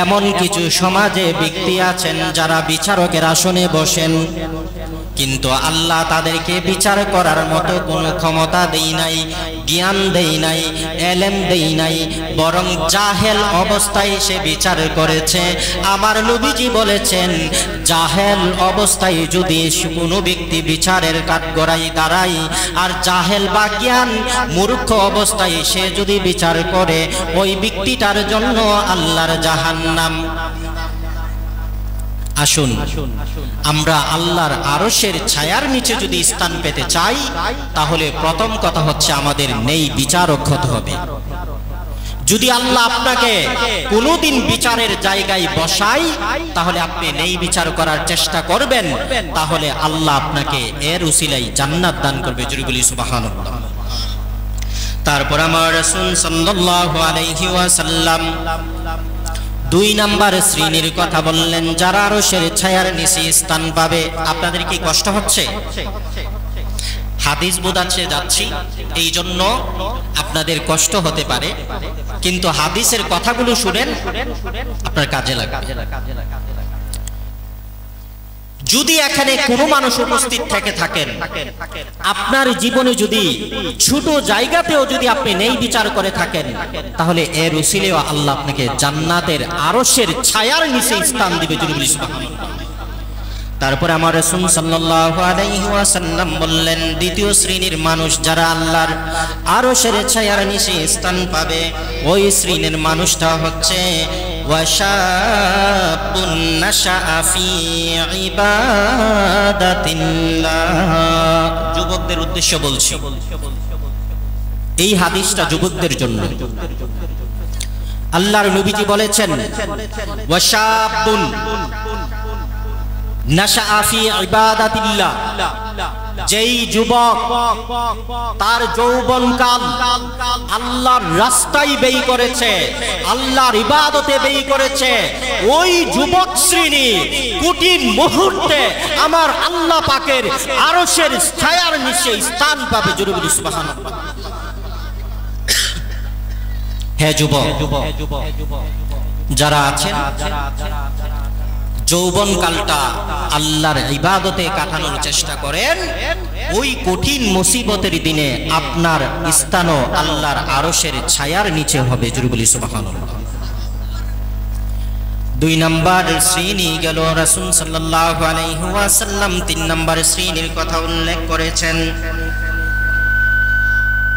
এমন কিছু সমাজে ব্যক্তি আছেন যারা বিচারকের আসনে বসেন, কিন্তু আল্লাহ তাদেরকে বিচার করার মতো কোনো ক্ষমতা দেই নাই, জ্ঞান দেই নাই, এলেম দেই নাই, বরং জাহেল অবস্থায় সে বিচার করেছে। আমার নবীজি বলেছেন, জাহেল অবস্থায় যদি কোনো ব্যক্তি বিচারের কাঠগড়ায় দাঁড়ায়, আর জাহেল বা জ্ঞান মূর্খ অবস্থায় সে যদি বিচার করে, ওই ব্যক্তিটার জন্য আল্লাহর জাহান্নাম। আসুন, আমরা আল্লাহর আরশের ছায়ার নিচে যদি স্থান পেতে চাই, তাহলে প্রথম কথা হচ্ছে আমাদের নেই বিচারক হতে হবে। যদি আল্লাহ আপনাকে কোনোদিন বিচারের জায়গায় বসায়, তাহলে আপনি নেই বিচার করার চেষ্টা করবেন, তাহলে আল্লাহ আপনাকে এর উসিলায় জান্নাত দান করবে। জোরে বলি সুবহানাল্লাহ। তারপর আমার রাসূল সাল্লাল্লাহু আলাইহি ওয়াসাল্লাম দুই নাম্বার শ্রেণীর কথা বললেন, যারা আরশের ছায়ার নিচে স্থান পাবে। আপনাদের কি কষ্ট হচ্ছে? হাদিস বোঝাচ্ছে যাচ্ছি, এই জন্য আপনাদের কষ্ট হতে পারে, কিন্তু হাদিসের কথাগুলো শুনেন, আপনার কাজে লাগবে। যদি এখানে কোনো মানুষ উপস্থিত থেকে থাকেন, আপনার জীবনে যদি ছোট জায়গাতেও যদি আপনি নেই বিচার করে থাকেন, তাহলে এর উসিলেও আল্লাহ আপনাকে জান্নাতের আরশের ছায়ার নিচে স্থান দিবে। জোরে বলি সুবহানাল্লাহ। তারপরে আমার রাসূল সাল্লাল্লাহু আলাইহি ওয়াসাল্লাম বললেন, দ্বিতীয় শ্রেণীর মানুষ যারা আল্লাহর আরশের ছায়ার নিচে স্থান পাবে, ওই শ্রেণীর মানুষটা হচ্ছে ওয়াশাবুন নাশাআ ফি ইবাদাতিল্লাহ। যুবকদের উদ্দেশ্য বলছি, এই হাদিসটা যুবকদের জন্য। আল্লাহর নবীজি বলেছেন, ওয়াশাবুন নাশাআ ফি ইবাদাতিল্লাহ, যেই যুবক তার যৌবনকাল আল্লাহর রাস্তায় ব্যয় করেছে, আল্লাহর ইবাদতে ব্যয় করেছে, ওই যুবক শ্রেণী কঠিন মুহূর্তে আমার আল্লাহ পাকের আরশের ছায়ার নিচে স্থান পাবে। জোরে বলি সুবহানাল্লাহ। হে যুবক যারা আছেন, যৌবনকালটা আল্লাহর ইবাদতে কাটানোর চেষ্টা করেন, ওই কঠিন মুসিবতের দিনে আপনার স্থানও আল্লাহর আরশের ছায়ার নিচে হবে। জোরে বলি সুবহানাল্লাহ। দুই নাম্বার শ্রেণী গেল, রাসূল সাল্লাল্লাহু আলাইহি ওয়াসাল্লাম তিন নাম্বার শ্রেণীর কথা উল্লেখ করেছেন,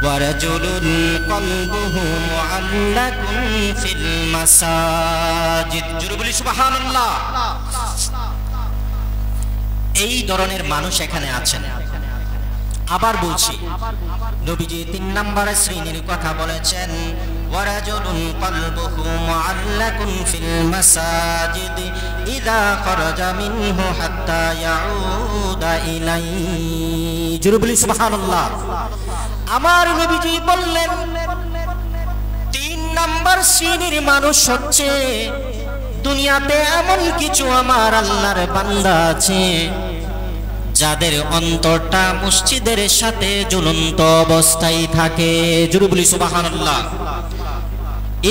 ওয়ারাজুলুন কলবুহু মুআল্লাকুন ফিল মাসাজিদ। জোরে বলি সুবহানাল্লাহ। এই ধরনের মানুষ এখানে আছেন। আবার বলছি, নবীজি তিন নাম্বার শ্রেণীর কথা বলেছেন, ওয়ারাজুলুন কলবুহু মুআল্লাকুন ফিল মাসাজিদ ইযা খারাজা মিনহু হাত্তা ইয়াউদা ইলাইহি। জোরে বলি সুবহানাল্লাহ। আমার নবীজি বললেন, তিন নাম্বার শ্রেণীর মানুষ হচ্ছে, দুনিয়াতে এমন কিছু আমার আল্লাহর বান্দা আছে যাদের অন্তরটা মসজিদের সাথে ঝুলন্ত অবস্থায় থাকে। জোরে বলি সুবহানাল্লাহ।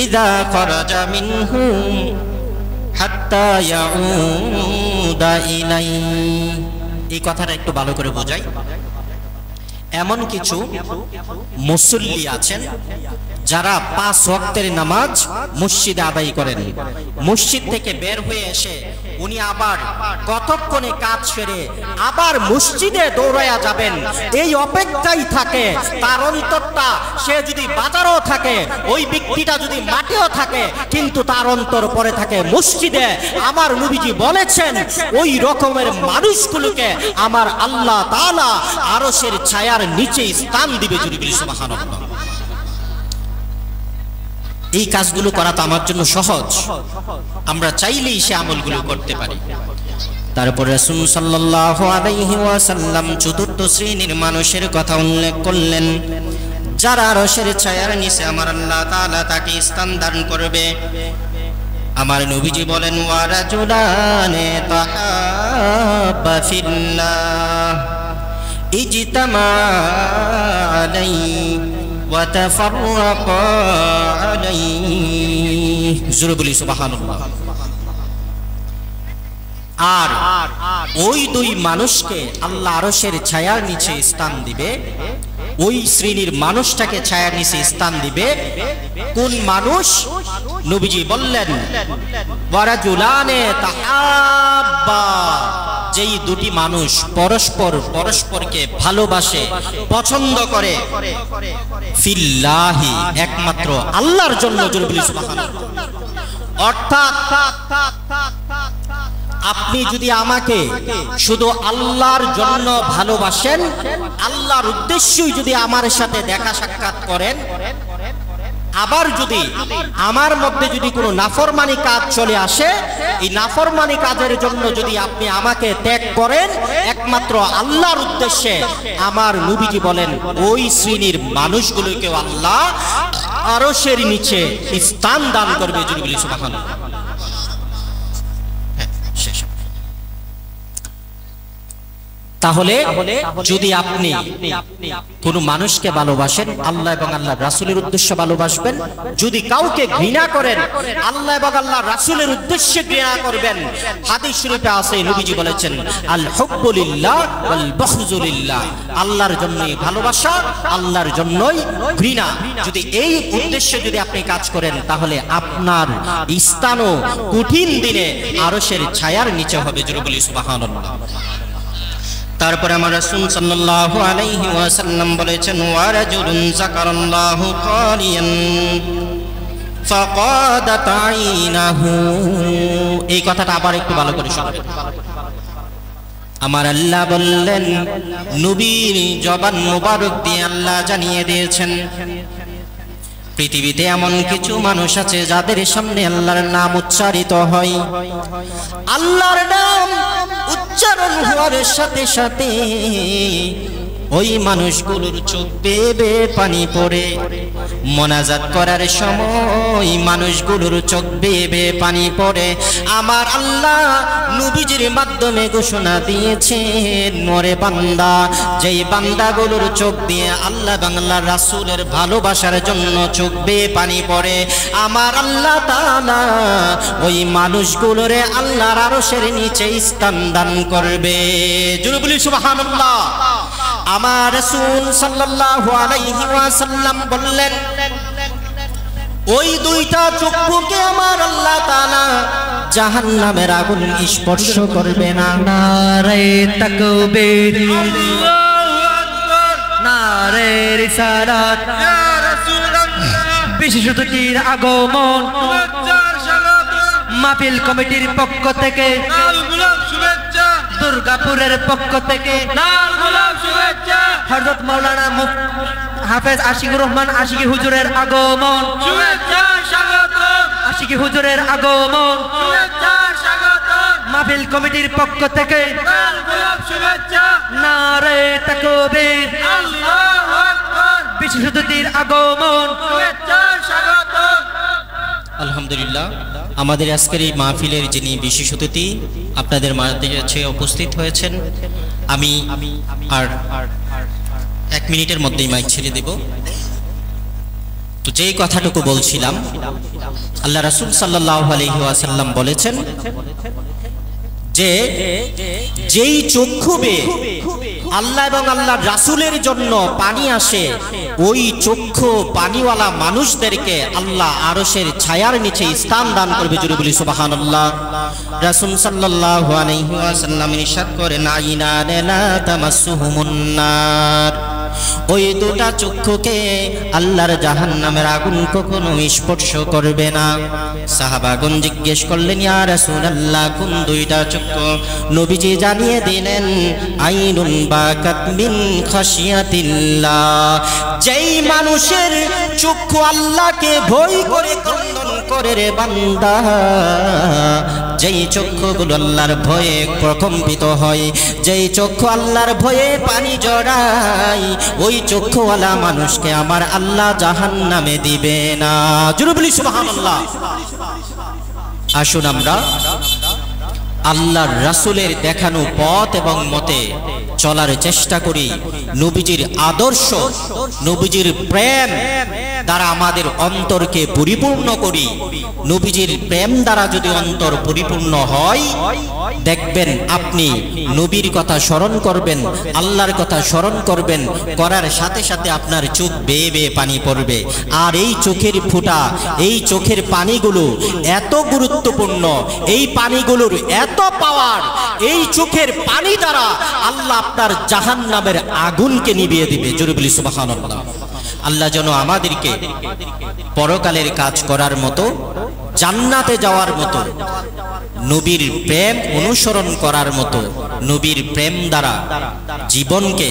ইযা খারাজা মিনহু হাত্তা ইয়াউদা উদা ইলাই। এই কথাটা একটু ভালো করে বোঝাই। এমন কিছু মুসল্লি আছেন যারা 5 ওয়াক্তের নামাজ মসজিদে আদায় করেন, মসজিদ থেকে বের হয়ে এসে উনি আবার কতক্ষণে কাজ সেরে আবার মসজিদে দৌড়ায়া যাবেন, এই অপেক্ষাই থাকে তার অন্তরটা। সে যদি বাজারও থাকে, ওই ব্যক্তিটা যদি মাঠেও থাকে, কিন্তু তার অন্তর পড়ে থাকে মসজিদে। আমার নবীজি বলেছেন ওই রকমের মানুষগুলোকে আমার আল্লাহ তাআলা আরশের ছায়ার নিচে স্থান দিবে। যদি বলি সুবহানাল্লাহ। এই কাজগুলো করা তো আমার জন্য সহজ, আমরা চাইলেই সে আমলগুলো করতে পারি। তারপর রাসূল সাল্লাল্লাহু আলাইহি ওয়াসাল্লাম চতুর্থ শ্রেণীর মানুষের কথা উল্লেখ করলেন, যারা আরশের ছায়ার নিচে আমার আল্লাহ তাআলা তাকে স্থান দান করবে। আমার নবীজি বলেন, ওয়া রাজুলানে তাহাব্বা ফিল্লাহ ইজতামা আলাইহি ওয়া তাফাররাকা আলাইহি। জোরে বলি সুবহানাল্লাহ। আর ওই দুই মানুষকে আল্লাহ আরশের ছায়ার নিচে স্থান দিবে। ওই শ্রেণীর মানুষটাকে ছায়ার নিচে স্থান দিবে কোন মানুষ? নবীজি বললেন, ওয়া রাজুলানে তাহাব্বা, যেই দুটি মানুষ পরস্পরকে ভালোবাসে, পছন্দ করে, ফিল্লাহি, একমাত্র আল্লাহর জন্য। জোরে বলি সুবহানাল্লাহ। অর্থাৎ আপনি যদি আমাকে শুধু আল্লাহর জন্য ভালোবাসেন, আল্লাহর উদ্দেশ্যই যদি আমার সাথে দেখা সাক্ষাৎ করেন, আবার যদি আমার মধ্যে যদি কোনো নাফরমানি কাজ চলে আসে, এই নাফরমানি কাজের জন্য যদি আপনি আমাকে ত্যাগ করেন একমাত্র আল্লাহর উদ্দেশ্যে, আমার নবীজি বলেন ওই শ্রেণীর মানুষগুলোকে আল্লাহ আরশের নিচে স্থান দান করবে। যদি বলি সুবহানাল্লাহ। তাহলে যদি আপনি কোনো মানুষকে ভালোবাসেন, আল্লাহ এবং আল্লাহর রাসূলের উদ্দেশ্যে ভালোবাসবেন। যদি কাউকে ঘৃণা করেন, আল্লাহ এবং আল্লাহর রাসূলের উদ্দেশ্যে ঘৃণা করবেন। হাদিস শরীফে আছে, নবীজি বলেছেন, আল হুব্বু লিল্লাহ ওয়াল বুগযু লিল্লাহ, আল্লাহর জন্যই ভালোবাসা, আল্লাহর জন্যই ঘৃণা। যদি এই উদ্দেশ্যে যদি আপনি কাজ করেন, তাহলে আপনার স্থানও কঠিন দিনে আরশের ছায়ার নিচে হবে। জোরে বলি সুবহানাল্লাহ। তারপরে আমার রাসূল সাল্লাল্লাহু আলাইহি ওয়াসাল্লাম বলেছেন, ওয়া রাজুলুন যাকারাল্লাহু কালিয়ান ফাকাদাত আইনাহু। এই কথাটা আবার একটু ভালো করে শুনবেন। আমার আল্লাহ বললেন, নবীর জবান মোবারক দিয়ে আল্লাহ জানিয়ে দিয়েছেন, পৃথিবীতে এমন কিছু মানুষ আছে যাদের সামনে আল্লাহর নাম উচ্চারিত হয়, আল্লাহর নাম উচ্চারণ হওয়ার সাথে সাথে ওই মানুষগুলোর চোখ বেয়ে বেয়ে পানি পড়ে। মোনাজাত করার সময় মানুষগুলোর চোখ বেয়ে বেয়ে পানি পড়ে। আমার আল্লাহ নবীজির মাধ্যমে ঘোষণা দিয়েছেন, ওরে বান্দা, যেই বান্দাগুলোর চোখ দিয়ে আল্লাহ বাংলার রাসূলের ভালোবাসার জন্য চোখ বেয়ে পানি পড়ে, আমার আল্লাহ তাআলা ওই মানুষগুলোরে আল্লাহর আরশের নিচে স্থান দান করবে। জোরে বলি সুবহানাল্লাহ। আমার রাসূল সাল্লাল্লাহু আলাইহি ওয়াসাল্লাম বললেন, ওই দুইটা চক্ষুকে আমার আল্লাহ তাআলা জাহান্নামের আগুন স্পর্শ করবে না। নারে তাকবীর, আল্লাহু আকবার, নারে রিসালাত, ইয়া রাসূলুল্লাহ। বিশেষ অতিথির আগমন, মাহফিল কমিটির পক্ষ থেকে লাল গোলাপ শুভেচ্ছা, দুর্গাপুরের পক্ষ থেকে লাল গোলাপ শুভেচ্ছা, হযরত মাওলানা হাফেজ আশিকুর রহমান আশিকি হুজুরের আগমন, শুভেচ্ছা স্বাগতম, আশিকি হুজুরের আগমন, শুভেচ্ছা স্বাগতম, মাহফিল কমিটির পক্ষ থেকে লাল গোলাপ শুভেচ্ছা, নারে তাকবীর, আল্লাহু আকবার। বিশেষ অতিথির আগমন, শুভেচ্ছা স্বাগতম। আলহামদুলিল্লাহ, আমাদের আজকের এই মাহফিলের যিনি বিশেষ অতিথি আপনাদের মাঝে উপস্থিত হয়েছেন, আমি আর 1 মিনিটের মধ্যেই মাইক ছেড়ে দেব। তো যেই কথাটুকু বলছিলাম, আল্লাহ রাসূল সাল্লাল্লাহু আলাইহি ওয়াসাল্লাম বলেছেন, যে যেই চক্ষু বেয়ে আল্লাহ এবং আল্লাহর রাসূলের জন্য পানি আসে, ওই চক্ষু পানিওয়ালা মানুষদেরকে আল্লাহ আরশের ছায়ার নিচে স্থান দান করবে। জোরে বলি সুবহানাল্লাহ। রাসূল সাল্লাল্লাহু আলাইহি ওয়াসাল্লাম ইরশাদ করেন, আইনান লা তামাসসুহুমুন নার, ওই দুটা চক্ষুকে আল্লাহর জাহান্নামের আগুন কখনো স্পর্শ করবে না। সাহাবাগণ জিজ্ঞেস করলেন, ইয়া রাসূলুল্লাহ, কোন দুইটা চক্ষু? নবীজি জানিয়ে দিলেন, আইনুন বাকাত মিন খাশিয়াতিল্লাহ, যেই মানুষের চক্ষু আল্লাহকে ভয় করে ক্রন্দন করে রে বান্দা, যেই চক্ষুগুলো আল্লাহর ভয়ে প্রকম্পিত হয়, যেই চক্ষু আল্লাহর ভয়ে পানি জড়ায়, ওই চক্ষুওয়ালা মানুষকে আমার আল্লাহ জাহান্নামে দিবে না। জোরে বলি সুবহানাল্লাহ। আসুন আমরা আল্লাহর রাসূলের দেখানো পথ এবং মতে চলার চেষ্টা করি, নবীজির আদর্শ, নবীজির প্রেম দ্বারা আমাদের অন্তরকে পরিপূর্ণ করি। নবীজির প্রেম দ্বারা যদি অন্তর পরিপূর্ণ হয়, দেখবেন আপনি নবীর কথা স্মরণ করবেন, আল্লাহর কথা স্মরণ করবেন, করার সাথে সাথে আপনার চোখ বেয়ে বেয়ে পানি পড়বে। আর এই চোখের ফোঁটা, এই চোখের পানিগুলো এত গুরুত্বপূর্ণ, এই পানিগুলোর এত পাওয়ার, এই চোখের পানি দ্বারা আল্লাহ আপনার জাহান্নামের আগুনকে নিভিয়ে দিবে। জোরে বলি সুবহানাল্লাহ। আল্লাহ যেন আমাদেরকে পরকালের কাজ করার মতো, জান্নাতে যাওয়ার মতো, নবীর প্রেম অনুসরণ করার মতো, নবীর প্রেম দ্বারা জীবনকে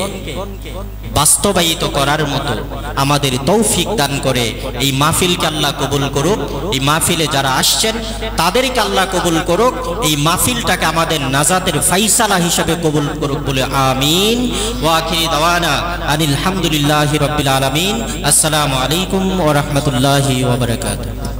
বাস্তবায়িত করার মতো আমাদের তৌফিক দান করে। এই মাহফিলকে আল্লাহ কবুল করুক, এই মাহফিলে যারা আসছেন তাদেরকে আল্লাহ কবুল করুক, এই মাহফিলটাকে আমাদের নাজাতের ফাইসালা হিসেবে কবুল করুক বলে আমিন। ওয়া আখিরি দাওয়ানা আনিল হামদুলিল্লাহি রাব্বিল আলামিন। আসসালামু আলাইকুম ওয়া রাহমাতুল্লাহি ওয়া বারাকাতুহু।